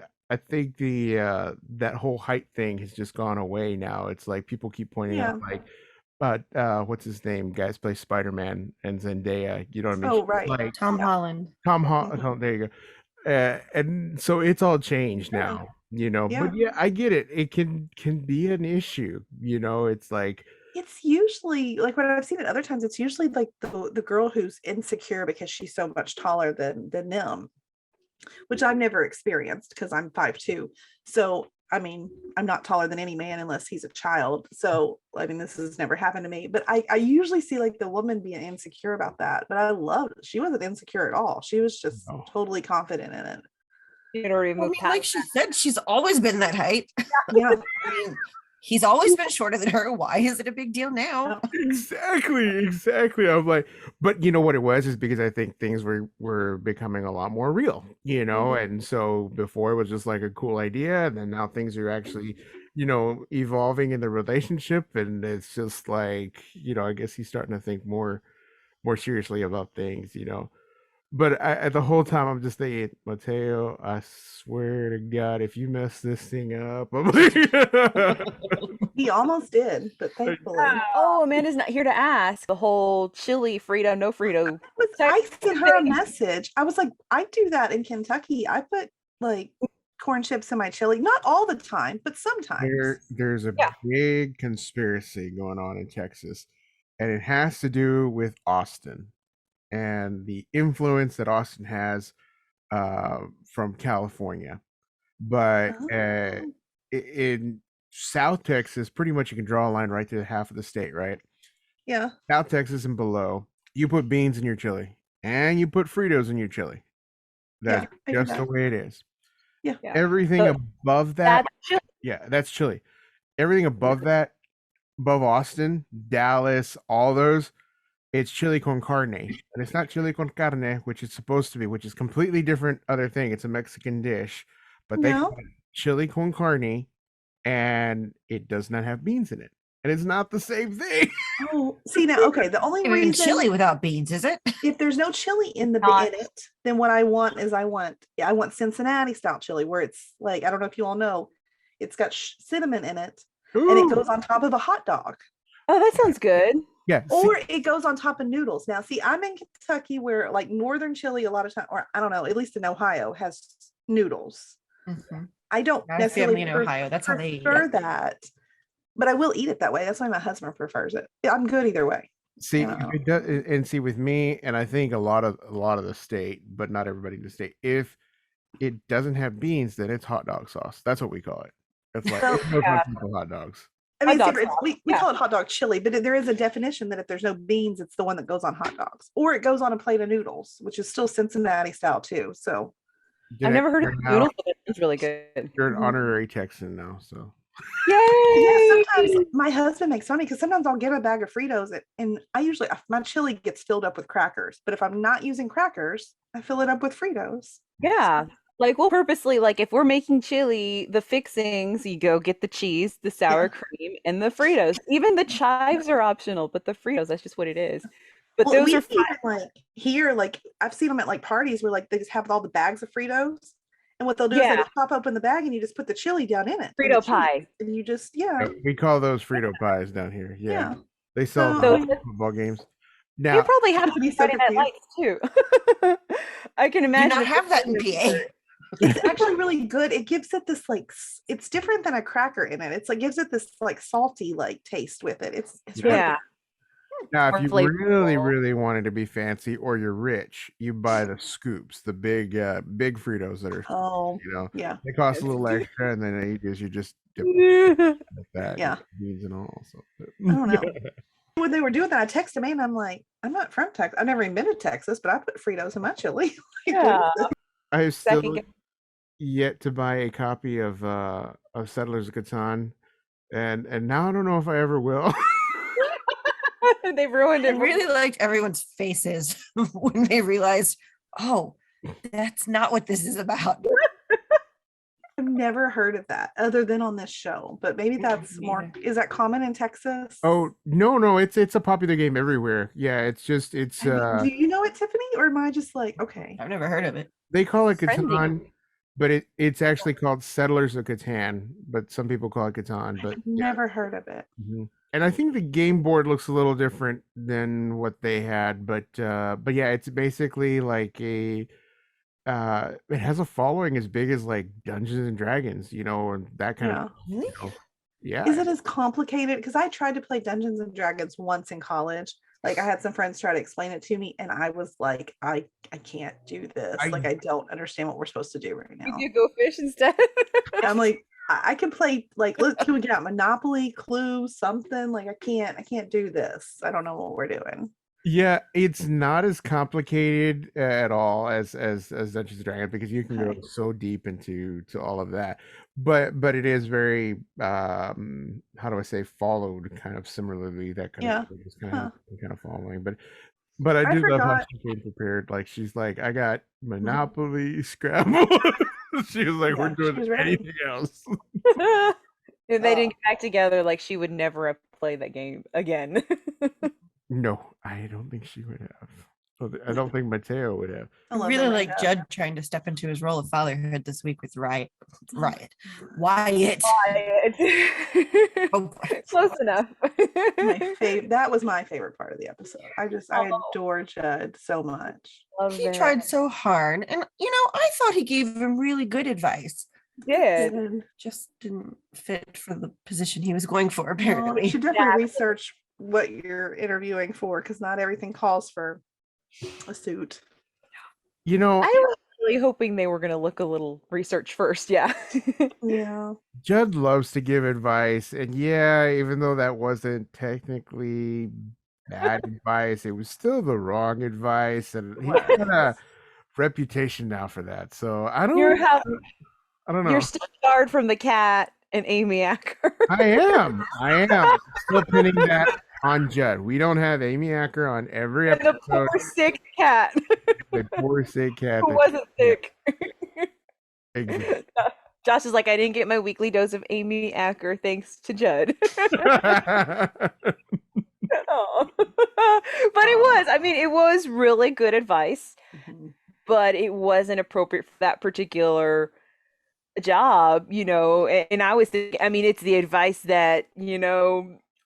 Speaker 4: think the that whole height thing has just gone away now. It's like people keep pointing out like. But what's his name? Guys play Spider-Man and Zendaya. You know what I mean?
Speaker 3: Oh, right.
Speaker 5: Like Tom Holland.
Speaker 4: Tom Holland. There you go. And so it's all changed now. you know.
Speaker 3: Yeah.
Speaker 4: But yeah, I get it. It can be an issue, you know. It's like
Speaker 3: It's usually like when I've seen it other times, it's usually like the girl who's insecure because she's so much taller than them, which I've never experienced because I'm 5'2". So I mean, I'm not taller than any man unless he's a child. So I mean, this has never happened to me. But I usually see like the woman being insecure about that. But I love it. She wasn't insecure at all. She was just
Speaker 4: oh,
Speaker 3: totally confident in it.
Speaker 2: You can already
Speaker 5: I
Speaker 2: move
Speaker 5: mean,
Speaker 2: past
Speaker 5: like she said, she's always been that height.
Speaker 3: Yeah.
Speaker 5: I mean, he's always been shorter than her. Why is it a big deal now?
Speaker 4: exactly. I'm like, but you know what it was is because I think things were becoming a lot more real, you know, and so before it was just like a cool idea, and then now things are actually, you know, evolving in the relationship, and it's just like, you know, I guess he's starting to think more seriously about things, you know. But the whole time I'm just thinking, Mateo, I swear to God, if you mess this thing up, I'm like,
Speaker 3: He almost did, but thankfully.
Speaker 2: Oh, Amanda's not here to ask the whole chili Frito, no Frito.
Speaker 3: I sent her a message. I was like, I do that in Kentucky. I put like corn chips in my chili, not all the time, but sometimes.
Speaker 4: there's a
Speaker 2: Yeah.
Speaker 4: big conspiracy going on in Texas, and it has to do with Austin and the influence that Austin has from California. But
Speaker 3: Oh.
Speaker 4: in South Texas, pretty much you can draw a line right to half of the state, right?
Speaker 3: Yeah.
Speaker 4: South Texas and below, you put beans in your chili and you put Fritos in your chili. That's
Speaker 3: I do
Speaker 4: just the
Speaker 3: that.
Speaker 4: way it is.
Speaker 3: Yeah.
Speaker 4: Everything
Speaker 2: So
Speaker 4: above that,
Speaker 2: that's chili.
Speaker 4: yeah, that's chili. Everything above that, above Austin, Dallas, all those, it's chili con carne. And it's not chili con carne, which it's supposed to be, which is completely different other thing. It's a Mexican dish, but they call
Speaker 3: No.
Speaker 4: it chili con carne, and it does not have beans in it. And it's not the same thing.
Speaker 3: Oh, see now, okay. The only
Speaker 5: Even
Speaker 3: reason
Speaker 5: chili without beans, is it?
Speaker 3: if there's no chili in
Speaker 2: Not-
Speaker 3: it, then what I want is I want Cincinnati style chili where it's like, I don't know if you all know, it's got cinnamon in it and it goes on top of a hot dog.
Speaker 2: Oh, that sounds good.
Speaker 4: Yeah.
Speaker 3: Or it goes on top of noodles. Now, see, I'm in Kentucky where like northern chili a lot of time, or I don't know, at least in Ohio has noodles.
Speaker 5: Mhm.
Speaker 3: I don't
Speaker 5: I have
Speaker 3: necessarily
Speaker 5: family in Ohio. That's how they eat
Speaker 3: prefer
Speaker 5: it.
Speaker 3: that, but I will eat it that way. That's why my husband prefers it. I'm good either way.
Speaker 4: See,
Speaker 3: Yeah.
Speaker 4: if it does, and see with me, and I think a lot of the state, but not everybody in the state. If it doesn't have beans, then it's hot dog sauce. That's what we call it. It's like
Speaker 3: So-
Speaker 4: it's no
Speaker 2: Yeah.
Speaker 4: people hot dogs.
Speaker 3: I mean,
Speaker 2: Hot dog
Speaker 3: it's-
Speaker 2: sauce,
Speaker 3: we
Speaker 2: yeah.
Speaker 3: call it hot dog chili, but there is a definition that if there's no beans, it's the one that goes on hot dogs, or it goes on a plate of noodles, which is still Cincinnati style too. So
Speaker 2: I've never heard of
Speaker 4: Now,
Speaker 2: noodles, but it sounds really good.
Speaker 4: You're an
Speaker 3: Mhm.
Speaker 4: honorary Texan now, so
Speaker 2: Yay!
Speaker 3: yeah, sometimes my husband makes fun of me because sometimes I'll get a bag of Fritos and I usually my chili gets filled up with crackers, but if I'm not using crackers, I fill it up with Fritos.
Speaker 2: Yeah. Like we'll purposely like if we're making chili, the fixings, you go get the cheese, the sour cream, and the Fritos. Even the chives are optional, but the Fritos, that's just what it is. But
Speaker 3: Well,
Speaker 2: those
Speaker 3: we
Speaker 2: are fun.
Speaker 3: even like here, like I've seen them at like parties where like they just have all the bags of Fritos. And what they'll do is they
Speaker 2: Yeah.
Speaker 3: just pop open the bag and you just put the chili down in it. and the
Speaker 2: Frito
Speaker 3: cheese,
Speaker 2: pie.
Speaker 3: And you just,
Speaker 4: we call those Frito pies down here. Yeah,
Speaker 3: Yeah.
Speaker 4: they sell
Speaker 3: So-
Speaker 4: them at football games.
Speaker 2: You
Speaker 4: Now,
Speaker 2: probably have
Speaker 3: That'd
Speaker 2: some
Speaker 3: be so
Speaker 2: Friday Night
Speaker 3: confused.
Speaker 2: Lights too. I can
Speaker 5: Do
Speaker 2: imagine.
Speaker 5: not
Speaker 2: if
Speaker 5: have that in
Speaker 2: it's-
Speaker 5: PA.
Speaker 3: it's actually really good. It gives it this like it's different than a cracker in it. It's like gives it this like salty like taste with it. It's really
Speaker 2: Yeah.
Speaker 4: now,
Speaker 2: more
Speaker 4: if you really,
Speaker 2: flavorful.
Speaker 4: really wanted to be fancy or you're rich, you buy the scoops, the big Fritos that are,
Speaker 3: Oh
Speaker 4: you know,
Speaker 3: yeah.
Speaker 4: they cost a little extra, and then you just dip it like that,
Speaker 3: Yeah.
Speaker 4: beans and all. So.
Speaker 3: I don't know. When they were doing that, I texted me and I'm like, I'm not from Texas. I've never even been to Texas, but I put Fritos in my chili. Like, what is
Speaker 2: Yeah.
Speaker 3: this?
Speaker 4: I have
Speaker 2: Second
Speaker 4: still
Speaker 2: guess.
Speaker 4: yet to buy a copy of Settlers of Catan, and now I don't know if I ever will.
Speaker 2: They've ruined
Speaker 5: I
Speaker 2: it.
Speaker 5: really liked everyone's faces when they realized, oh, that's not what this is about.
Speaker 3: I've never heard of that other than on this show, but maybe that's
Speaker 5: Me
Speaker 3: more.
Speaker 5: neither.
Speaker 3: Is that common in Texas?
Speaker 4: Oh no, it's a popular game everywhere. Yeah, it's
Speaker 3: I mean, do you know it, Tiffany, or am I just like okay?
Speaker 5: I've never heard of it.
Speaker 4: they call it
Speaker 2: Trendy.
Speaker 4: Catan, but it's actually called Settlers of Catan, but some people call it Catan. But
Speaker 3: I've
Speaker 4: yeah.
Speaker 3: never heard of it.
Speaker 4: Mhm. And I think the game board looks a little different than what they had, but yeah, it's basically like it has a following as big as like Dungeons and Dragons, and that kind
Speaker 3: Yeah.
Speaker 4: of,
Speaker 5: Really?
Speaker 4: yeah.
Speaker 3: Is it as complicated? Because I tried to play Dungeons and Dragons once in college. Like I had some friends try to explain it to me, and I was like, I can't do this.
Speaker 4: I
Speaker 3: Like I don't understand what we're supposed to do right
Speaker 2: You
Speaker 3: now.
Speaker 2: do go fish instead.
Speaker 3: I'm like, I can play like can we get out Monopoly, Clue, something? Like I can't do this. I don't know what we're doing.
Speaker 4: Yeah, it's not as complicated at all as Dungeons and Dragons because you can go
Speaker 3: Okay.
Speaker 4: so deep to all of that. But it is very how do I say, followed kind of similarly, that kind
Speaker 3: Yeah.
Speaker 4: of thing, just kind
Speaker 3: Huh.
Speaker 4: of following. But I
Speaker 3: I
Speaker 4: do love how
Speaker 3: forgot.
Speaker 4: she came prepared. Like she's like, I got Monopoly, Scrabble. She was like, we're
Speaker 3: Yeah, she
Speaker 4: doing
Speaker 3: was ready.
Speaker 4: anything else.
Speaker 2: If they didn't get back together, like she would never have played that game again.
Speaker 4: No, I don't think she would have. I don't think Mateo would have.
Speaker 3: I
Speaker 5: I
Speaker 3: love
Speaker 5: really
Speaker 3: the
Speaker 5: like
Speaker 3: makeup.
Speaker 5: Judd trying to step into his role of fatherhood this week with Wyatt. Wyatt. Oh,
Speaker 2: Close enough.
Speaker 3: That was my favorite part of the episode. I
Speaker 2: Oh.
Speaker 3: adore Judd so much.
Speaker 2: Love
Speaker 5: he
Speaker 2: it.
Speaker 5: tried so hard, and I thought he gave him really good advice.
Speaker 2: He did.
Speaker 3: And
Speaker 5: Just didn't fit for the position he was going for,
Speaker 3: no,
Speaker 5: apparently.
Speaker 3: you should definitely research what you're interviewing for, because not everything calls for a suit.
Speaker 4: You know,
Speaker 2: I was really hoping they were going to look a little research first. Yeah.
Speaker 3: Yeah.
Speaker 4: Judd loves to give advice, and yeah, even though that wasn't technically bad advice, it was still the wrong advice, and he's got a reputation now for that. So I
Speaker 2: You're
Speaker 4: don't know.
Speaker 2: You're still scarred from the cat and Amy Acker.
Speaker 4: I am still pinning that on Judd. We don't have Amy Acker on every
Speaker 2: And the
Speaker 4: episode.
Speaker 2: poor sick cat
Speaker 4: The poor sick cat
Speaker 2: who wasn't sick.
Speaker 4: Exactly.
Speaker 2: Josh is like, I didn't get my weekly dose of Amy Acker thanks to Judd. Aw. But it was really good advice,
Speaker 3: Mhm.
Speaker 2: but it wasn't appropriate for that particular job, and I was thinking, it's the advice that,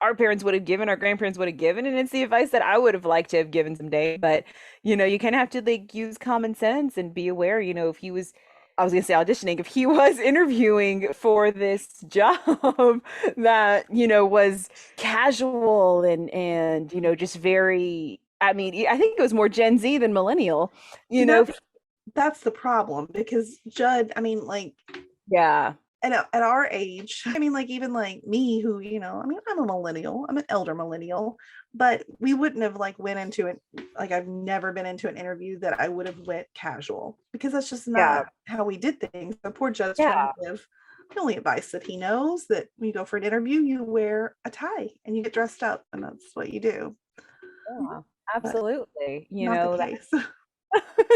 Speaker 2: our parents would have given, our grandparents would have given, and it's the advice that I would have liked to have given someday. But, you kind of have to like use common sense and be aware, if he was, I was gonna say auditioning, if he was interviewing for this job that, was casual and, just very, I think it was more Gen Z than millennial,
Speaker 3: That's the problem, because Judd, like,
Speaker 2: yeah.
Speaker 3: at our age, like even like me, who, I'm a millennial, I'm an elder millennial, but we wouldn't have like went into it. Like I've never been into an interview that I would have went casual, because that's just not how we did things. The poor Judd's trying to give the only advice that he knows, that when you go for an interview, you wear a tie and you get dressed up, and that's what you do.
Speaker 2: Yeah, absolutely.
Speaker 3: Not the case.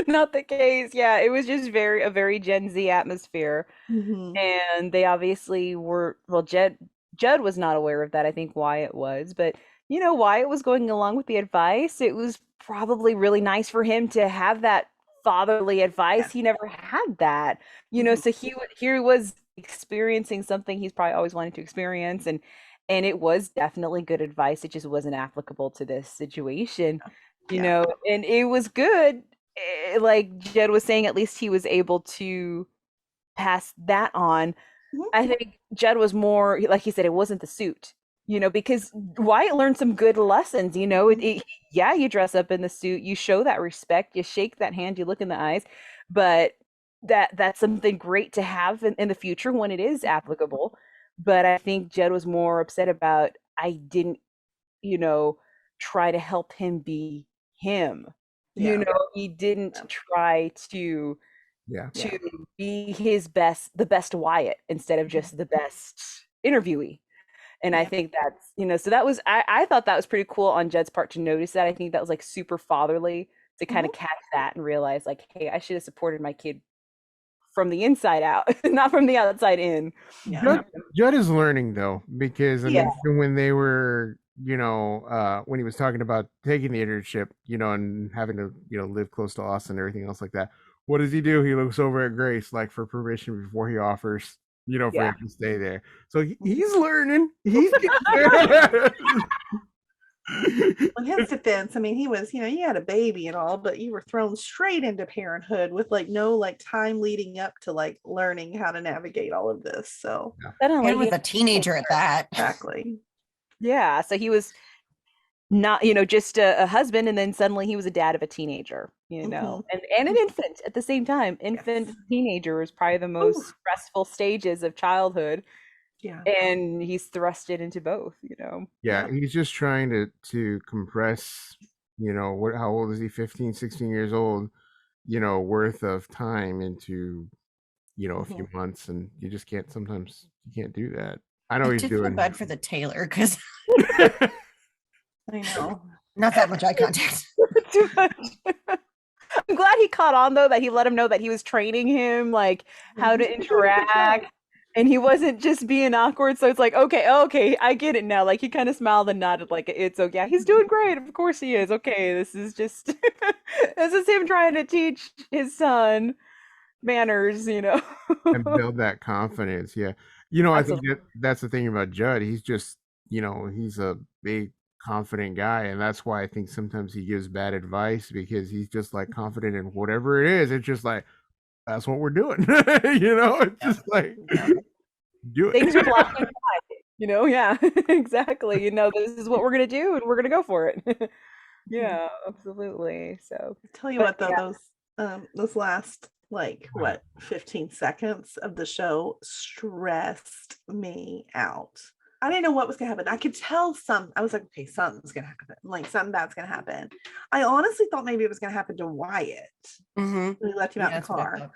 Speaker 2: Not the case. Yeah, it was just a very Gen Z atmosphere.
Speaker 3: Mhm.
Speaker 2: And they obviously were, well, Judd was not aware of that. I think Wyatt was, but Wyatt was going along with the advice. It was probably really nice for him to have that fatherly advice. He never had that, so he was experiencing something he's probably always wanted to experience, and it was definitely good advice. It just wasn't applicable to this situation, and it was good. Like Jed was saying, at least he was able to pass that on.
Speaker 3: Mhm.
Speaker 2: I think Jed was more, like he said, it wasn't the suit, because Wyatt learned some good lessons, you dress up in the suit, you show that respect, you shake that hand, you look in the eyes, but that's something great to have in the future when it is applicable. But I think Jed was more upset about, I didn't, try to help him be him. He didn't try to be the best Wyatt, instead of just the best interviewee. And I think that's, so that was, I thought that was pretty cool on Jed's part to notice that. I think that was like super fatherly to kind of catch that and realize like, hey, I should have supported my kid from the inside out, not from the outside in.
Speaker 4: Judd is learning though, because even when they were, when he was talking about taking the internship, and having to, live close to Austin and everything else like that, what does he do? He looks over at Grace like for permission before he offers, for him to stay there. So he's learning. He's
Speaker 3: In his defense, I mean, he was, you had a baby and all, but you were thrown straight into parenthood with like no like time leading up to like learning how to navigate all of this. So
Speaker 2: Suddenly,
Speaker 5: And with a teenager at that.
Speaker 3: exactly.
Speaker 2: yeah. So he was not, just a husband, and then suddenly he was a dad of a teenager, and an infant at the same time. Infant
Speaker 3: Yes.
Speaker 2: teenager is probably the most
Speaker 3: Ooh.
Speaker 2: stressful stages of childhood,
Speaker 3: Yeah.
Speaker 2: and he's thrusted into both.
Speaker 4: Yeah, he's just trying to compress, how old is he? 15, 16 years old, worth of time into, a few months, and you just can't, sometimes you can't do that. I know
Speaker 5: I
Speaker 4: he's
Speaker 5: did feel
Speaker 4: doing
Speaker 5: bad for the Taylor because
Speaker 3: I know.
Speaker 5: not that much eye contact.
Speaker 2: Too much. I'm glad he caught on though, that he let him know that he was training him like how to interact, and he wasn't just being awkward. So it's like, okay, I get it now. Like he kind of smiled and nodded, like it's okay. Yeah, he's doing great. Of course he is. Okay, this is just this is him trying to teach his son manners,
Speaker 4: and build that confidence. Yeah. I think
Speaker 2: Absolutely.
Speaker 4: that's the thing about Judd. He's just, he's a big, confident guy. And that's why I think sometimes he gives bad advice, because he's just like confident in whatever it is. It's just like, that's what we're doing. It's just like, do it.
Speaker 2: Things are black and white, yeah, exactly. This is what we're gonna do, and we're gonna go for it. Yeah, absolutely. So
Speaker 3: Tell you
Speaker 2: but
Speaker 3: what though,
Speaker 2: yeah.
Speaker 3: those last like 15 seconds of the show stressed me out. I didn't know what was gonna happen. I could tell I was like, okay, something's gonna happen. Like something bad's gonna happen. I honestly thought maybe it was gonna happen to Wyatt. We left him out in the car.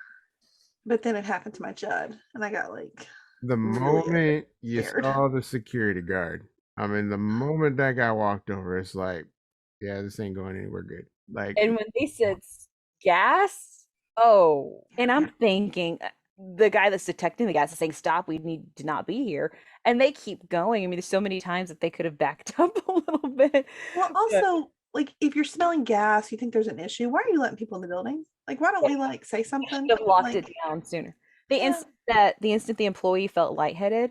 Speaker 3: But then it happened to my Judd, and I got like
Speaker 4: the moment you saw the security guard, I mean, the moment that guy walked over, it's like, yeah, this ain't going anywhere good. Like,
Speaker 2: And when they said gas, and I'm thinking the guy that's detecting the gas is saying, stop, we need to not be here. And they keep going. I mean, there's so many times that they could have backed up a little bit.
Speaker 3: Well, also, like if you're smelling gas, you think there's an issue. Why are you letting people in the building? Like, why don't we like say something?
Speaker 2: Should have locked it down sooner. The instant the employee felt lightheaded,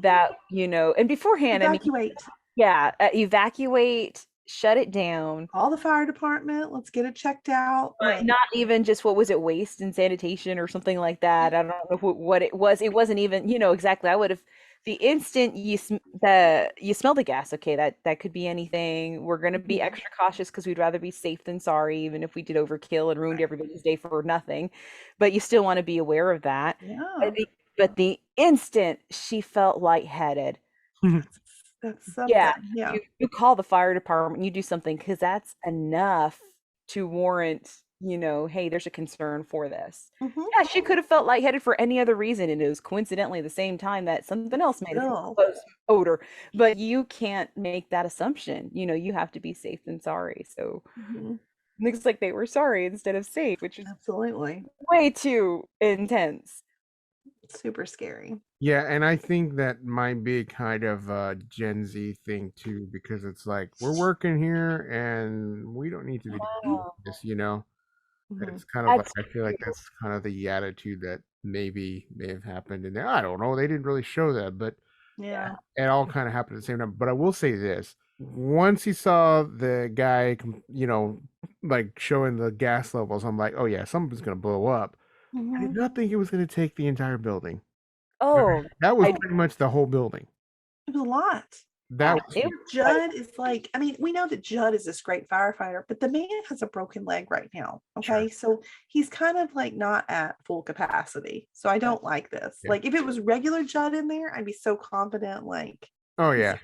Speaker 2: that and beforehand,
Speaker 3: evacuate.
Speaker 2: Evacuate, shut it down.
Speaker 3: Call the fire department. Let's get it checked out.
Speaker 2: Not even just, what was it, waste and sanitation or something like that. I don't know what it was. It wasn't even, exactly. I would have, the instant you smell the gas, okay, that could be anything. We're going to be extra cautious because we'd rather be safe than sorry, even if we did overkill and ruined everybody's day for nothing. But you still want to be aware of that.
Speaker 3: Yeah.
Speaker 2: But the instant she felt lightheaded,
Speaker 3: that's something. Yeah.
Speaker 2: You call the fire department, you do something, because that's enough to warrant, hey, there's a concern for this. Yeah, she could have felt lightheaded for any other reason, and it was coincidentally the same time that something else made a odor. But you can't make that assumption. You have to be safe than sorry. So looks like they were sorry instead of safe, which is
Speaker 3: absolutely
Speaker 2: way too intense.
Speaker 3: Super scary.
Speaker 4: Yeah, and I think that might be kind of a Gen Z thing too, because it's like, we're working here and we don't need to be doing this, It's kind of like, I feel like that's kind of the attitude that may have happened in there. I don't know. They didn't really show that, but
Speaker 3: yeah,
Speaker 4: it all kind of happened at the same time. But I will say this: once he saw the guy, like showing the gas levels, I'm like, oh yeah, something's gonna blow up. I did not think it was gonna take the entire building.
Speaker 2: Oh,
Speaker 4: that was pretty much the whole building.
Speaker 3: It was a lot. Judd is like, I mean, we know that Judd is this great firefighter, but the man has a broken leg right now. Okay. So he's kind of like not at full capacity. So I don't like this. Yeah. Like if it was regular Judd in there, I'd be so confident. Like,
Speaker 4: oh yeah.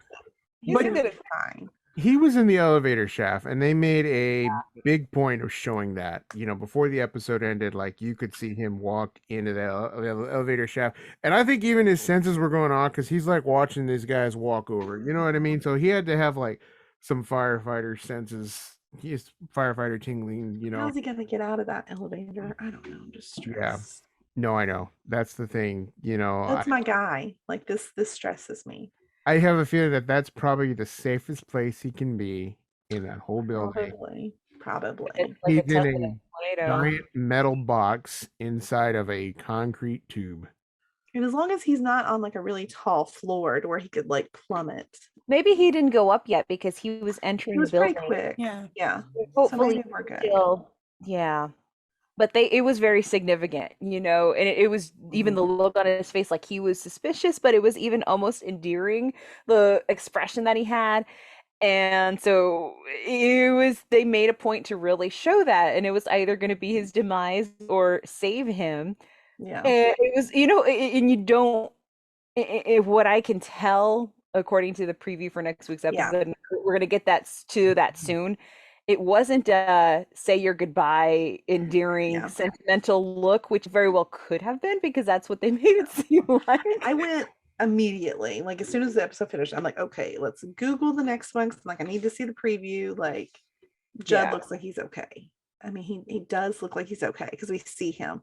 Speaker 3: He's fine.
Speaker 4: He was in the elevator shaft, and they made a big point of showing that, before the episode ended, like you could see him walk into the elevator shaft. And I think even his senses were going on, because he's like watching these guys walk over, you know what I mean? So he had to have like some firefighter senses. He's firefighter tingling,
Speaker 3: How's he going to get out of that elevator? I don't know. I'm just stressed.
Speaker 4: Yeah. No, I know. That's the thing,
Speaker 3: That's my guy. Like this stresses me.
Speaker 4: I have a feeling that that's probably the safest place he can be in that whole building.
Speaker 3: Probably.
Speaker 4: He's in a giant metal box inside of a concrete tube.
Speaker 3: And as long as he's not on like a really tall floor to where he could like plummet,
Speaker 2: Maybe he didn't go up yet because he was
Speaker 3: It
Speaker 2: entering
Speaker 3: was
Speaker 2: the
Speaker 3: pretty
Speaker 2: building.
Speaker 3: quick.
Speaker 5: Yeah.
Speaker 3: Yeah. So
Speaker 2: Hopefully
Speaker 3: maybe we're good.
Speaker 2: still, yeah. But it was very significant, you know, and it was even the look on his face, like he was suspicious, but it was even almost endearing, the expression that he had. And so they made a point to really show that, and it was either going to be his demise or save him.
Speaker 3: Yeah.
Speaker 2: And it was, you know, and you don't, what I can tell, according to the preview for next week's
Speaker 3: Yeah.
Speaker 2: episode, we're going to get that soon. It wasn't a say your goodbye, endearing,
Speaker 3: Yeah.
Speaker 2: sentimental look, which very well could have been, because that's what they made it seem like.
Speaker 3: I went immediately, like as soon as the episode finished, I'm like, okay, let's Google the next one. 'Cause I'm like, I need to see the preview. Like, Judd
Speaker 2: Yeah.
Speaker 3: looks like he's okay. I mean, he does look like he's okay because we see him.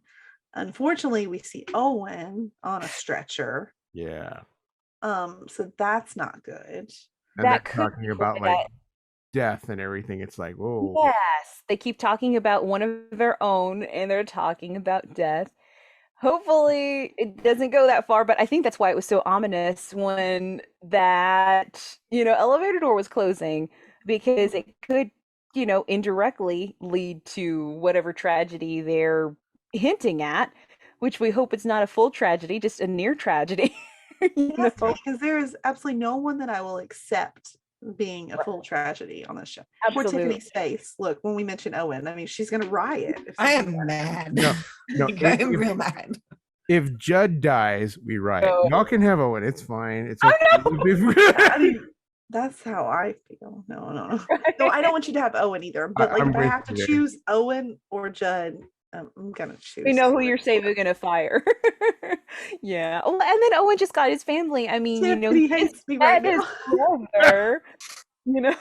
Speaker 3: Unfortunately, we see Owen on a stretcher.
Speaker 4: Yeah.
Speaker 3: So that's not good.
Speaker 4: And
Speaker 2: That
Speaker 4: they're
Speaker 2: could
Speaker 4: talking
Speaker 2: be
Speaker 4: about
Speaker 2: that-
Speaker 4: like death and everything. It's like, whoa.
Speaker 2: Yes, they keep talking about one of their own, and they're talking about death. Hopefully, it doesn't go that far, but I think that's why it was so ominous when that, you know, elevator door was closing, because it could, you know, indirectly lead to whatever tragedy they're hinting at, which we hope it's not a full tragedy, just a near tragedy. You know?
Speaker 3: Because there is absolutely no one that I will accept being a full tragedy on this show. Poor
Speaker 2: Absolutely.
Speaker 3: Tiffany's face. Look, when we mention Owen, I mean, she's gonna riot. if
Speaker 5: I
Speaker 3: something
Speaker 5: am
Speaker 3: happens.
Speaker 5: mad.
Speaker 4: No,
Speaker 5: Like, I am real mad.
Speaker 4: If Judd dies, we riot.
Speaker 2: No.
Speaker 4: Y'all can have Owen. It's fine. It's
Speaker 2: Oh,
Speaker 3: I mean, that's how I feel. No. No, I don't want you to have Owen either. But like,
Speaker 4: I'm
Speaker 3: if I
Speaker 4: with
Speaker 3: have to
Speaker 4: you there.
Speaker 3: choose Owen or Judd, I'm gonna choose.
Speaker 2: We know who
Speaker 3: Owen.
Speaker 2: you're saving gonna fire. Yeah. Oh, and then Owen just got his family. I mean, you know,
Speaker 3: Tiffany
Speaker 2: his
Speaker 3: hates me right
Speaker 2: dad is
Speaker 3: now.
Speaker 2: brother, you know.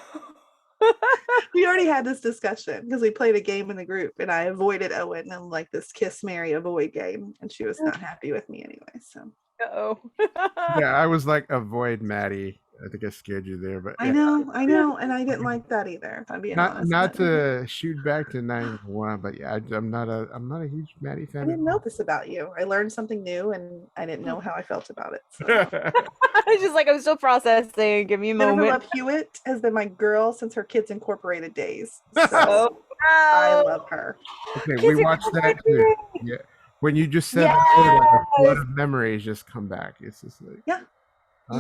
Speaker 3: We already had this discussion because we played a game in the group and I avoided Owen and like this kiss, marry, avoid game, and she was not happy with me anyway. So
Speaker 2: Uh-oh.
Speaker 4: Yeah, I was like, avoid Maddie. I think I scared you there, but
Speaker 3: I
Speaker 4: yeah.
Speaker 3: know, and I didn't like that either. If I'm being honest,
Speaker 4: Not
Speaker 3: but
Speaker 4: to shoot back to 911, but yeah, I'm not a huge Maddie
Speaker 3: I
Speaker 4: fan.
Speaker 3: didn't know this about you. I learned something new, and I didn't know how I felt about it. So.
Speaker 2: It's just like I'm still processing. Give me a
Speaker 3: Jennifer
Speaker 2: moment.
Speaker 3: Love Hewitt has been my girl since her Kids Incorporated days. So
Speaker 2: Oh,
Speaker 3: I
Speaker 2: wow.
Speaker 3: love her.
Speaker 4: Okay,
Speaker 2: Kids
Speaker 4: we watched that too. Yeah, when you just said that word, like a flood of memories just come back. It's just like
Speaker 3: Yeah.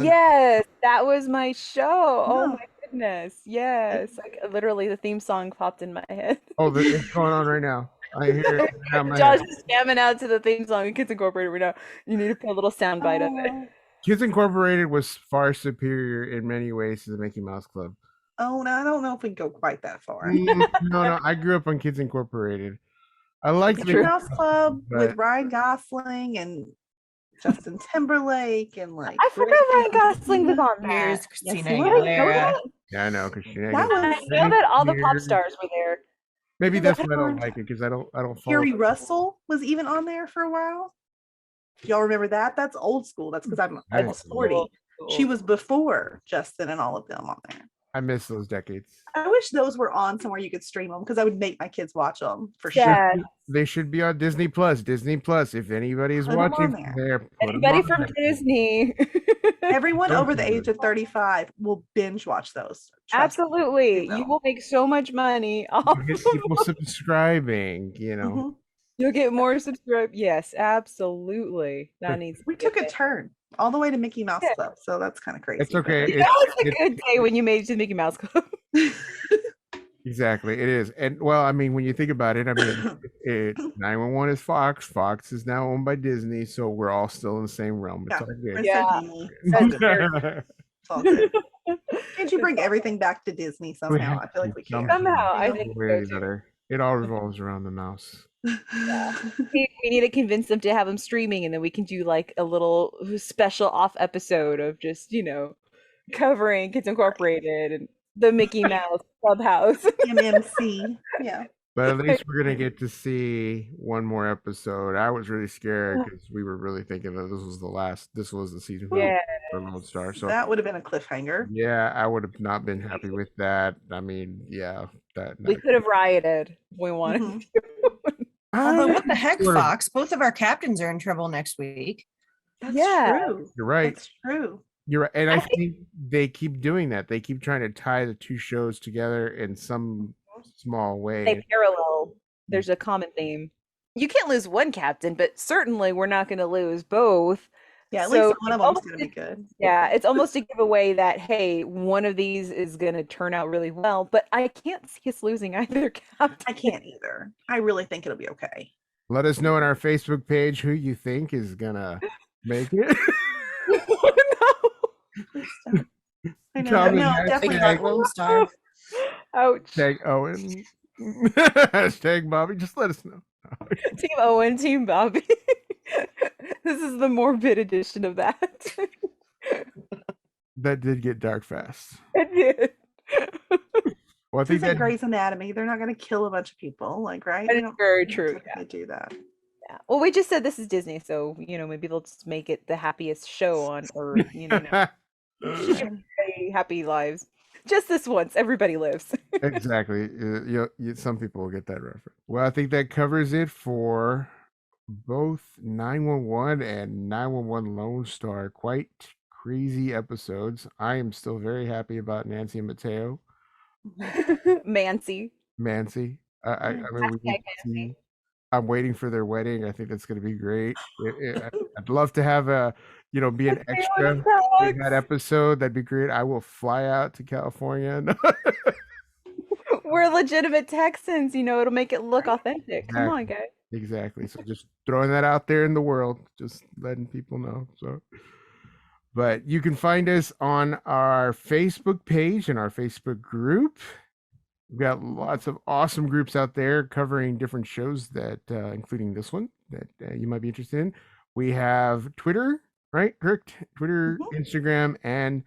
Speaker 2: Yes, that was my show. Oh
Speaker 3: Yeah.
Speaker 2: my goodness. Yes. Like literally the theme song popped in my head.
Speaker 4: Oh, it's going on right now. I hear it out my
Speaker 2: Josh
Speaker 4: head.
Speaker 2: is jamming out to the theme song in Kids Incorporated right now. You need to put a little sound bite of it.
Speaker 4: Kids Incorporated was far superior in many ways to the Mickey Mouse Club.
Speaker 3: Oh, no, I don't know if we can go quite that far.
Speaker 4: No, I grew up on Kids Incorporated. I liked
Speaker 3: Mickey
Speaker 4: Mickey
Speaker 3: Mouse Club with
Speaker 4: but-
Speaker 3: Ryan Gosling and Justin Timberlake and like
Speaker 2: I forgot Ryan Gosling was on
Speaker 5: Here's
Speaker 2: that.
Speaker 5: Christina
Speaker 3: he was.
Speaker 5: Aguilera.
Speaker 4: Yeah, I know, Christina.
Speaker 3: That
Speaker 4: Aguilera.
Speaker 3: was-
Speaker 2: I know that all the pop
Speaker 4: Weird.
Speaker 2: stars were there.
Speaker 4: Maybe that's why I don't
Speaker 3: Edward.
Speaker 4: like it because I don't follow.
Speaker 3: Carrie Russell was even on there for a while. Y'all remember that? That's old school. That's because I'm
Speaker 4: Nice.
Speaker 3: almost 40. She was before Justin and all of them on there.
Speaker 4: I miss those decades.
Speaker 3: I wish those were on somewhere you could stream them because I would make my kids watch them for sure.
Speaker 2: Yeah.
Speaker 4: They should be on Disney Plus. Disney Plus. If anybody's
Speaker 3: Put 'em on
Speaker 4: watching
Speaker 3: there.
Speaker 4: there, put 'em
Speaker 2: Anybody
Speaker 4: on
Speaker 2: from
Speaker 4: there.
Speaker 2: Disney.
Speaker 3: Everyone
Speaker 4: Don't
Speaker 3: over the
Speaker 4: do
Speaker 3: age
Speaker 4: it.
Speaker 3: of 35 will binge watch those. Trust me.
Speaker 2: Absolutely.
Speaker 3: will.
Speaker 2: You will make so much money off
Speaker 4: You get people subscribing, you know.
Speaker 3: Mhm.
Speaker 2: You'll get more subscribe. Yes, absolutely. That needs to
Speaker 3: We
Speaker 2: be
Speaker 3: took a
Speaker 2: thing.
Speaker 3: turn all the way to Mickey Mouse
Speaker 2: Yeah.
Speaker 3: Club, so that's kind of crazy.
Speaker 4: It's okay.
Speaker 2: That was a
Speaker 4: It's-
Speaker 2: good day when you made it to the Mickey Mouse Club.
Speaker 4: Exactly, it is. And well, I mean, when you think about it, I mean, 911 is Fox. Fox is now owned by Disney, so we're all still in the same realm. It's
Speaker 3: Yeah,
Speaker 4: all
Speaker 3: We're
Speaker 4: good.
Speaker 2: Yeah.
Speaker 3: so Disney. It's all good. It's all good. Can't you bring everything back to Disney somehow? I feel like we can.
Speaker 2: Somehow, I
Speaker 3: You know?
Speaker 2: think
Speaker 4: Way
Speaker 2: so too.
Speaker 4: better. It all revolves around the mouse.
Speaker 2: We need to convince them to have them streaming, and then we can do like a little special off episode of just, you know, covering Kids Incorporated and the Mickey Mouse Clubhouse.
Speaker 3: MMC. Yeah.
Speaker 4: But at least we're gonna get to see one more episode. I was really scared because we were really thinking that this was the season
Speaker 2: Yeah.
Speaker 4: for Lone Star. So
Speaker 3: That would have been a cliffhanger.
Speaker 4: yeah, I would have not been happy with that. I mean, yeah, that.
Speaker 2: We could have rioted if we wanted.
Speaker 3: Mhm.
Speaker 5: Although, what the heck,
Speaker 4: Sort of-
Speaker 5: Fox? Both of our captains are in trouble next week.
Speaker 3: That's
Speaker 2: Yeah.
Speaker 3: true.
Speaker 4: You're right.
Speaker 3: That's true.
Speaker 4: You're right. And I
Speaker 2: I think
Speaker 4: think they keep doing that. They keep trying to tie the two shows together in some small
Speaker 2: they
Speaker 4: way.
Speaker 2: parallel. There's a common theme. You can't lose one captain, but certainly we're not going to lose both.
Speaker 3: Yeah, at
Speaker 2: So
Speaker 3: least one
Speaker 2: it's
Speaker 3: of them's
Speaker 2: almost
Speaker 3: gonna be good.
Speaker 2: yeah, it's almost a giveaway that hey, one of these is going to turn out really well, but I can't see us losing either
Speaker 3: I
Speaker 2: captain.
Speaker 3: can't either. I really think it'll be okay.
Speaker 4: Let us know on our Facebook page who you think is gonna make it.
Speaker 2: No.
Speaker 3: Please don't. I know.
Speaker 4: Comment
Speaker 3: No, definitely not
Speaker 4: hashtag,
Speaker 5: Lone Star.
Speaker 2: Ouch.
Speaker 4: hashtag Owen. Hashtag Bobby. Just let us know.
Speaker 2: Team Owen, Team Bobby. This is the morbid edition of that.
Speaker 4: That did get dark fast.
Speaker 2: It did.
Speaker 4: Well, I
Speaker 3: This
Speaker 4: think
Speaker 3: isn't
Speaker 4: that
Speaker 3: Grey's Anatomy. They're not gonna kill a bunch of people, like, right?
Speaker 2: That
Speaker 3: We
Speaker 2: is
Speaker 3: don't
Speaker 2: very
Speaker 3: we don't
Speaker 2: true.
Speaker 3: typically do that.
Speaker 2: Yeah. Well, we just said this is Disney, so maybe they'll just make it the happiest show on earth.
Speaker 3: Sure.
Speaker 2: Very happy lives. Just this once, everybody lives.
Speaker 4: exactly. Some people will get that reference. Well, I think that covers it for both 911 and 911 Lone Star. Quite crazy episodes. I am still very happy about Nancy and Mateo.
Speaker 2: Mancy.
Speaker 4: Mancy. I mean, we need
Speaker 2: Hashtag
Speaker 4: to see. I'm waiting for their wedding. I think that's going to be great. I'd love to have be an extra in that episode. That'd be great. I will fly out to California.
Speaker 2: We're legitimate Texans, it'll make it look authentic. Come on, guys.
Speaker 4: Exactly. So just throwing that out there in the world, just letting people know. So, but you can find us on our Facebook page and our Facebook group. We've got lots of awesome groups out there covering different shows that, including this one that you might be interested in. We have Twitter, right? Correct. Twitter, Instagram, and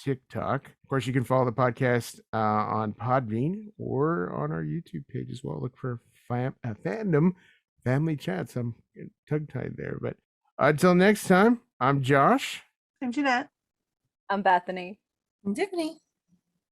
Speaker 4: TikTok. Of course, you can follow the podcast on Podbean or on our YouTube page as well. Look for Fandom Family Chats. I'm tongue-tied there. But until next time, I'm Josh.
Speaker 3: I'm Jeanette.
Speaker 2: I'm Bethany.
Speaker 5: And Tiffany.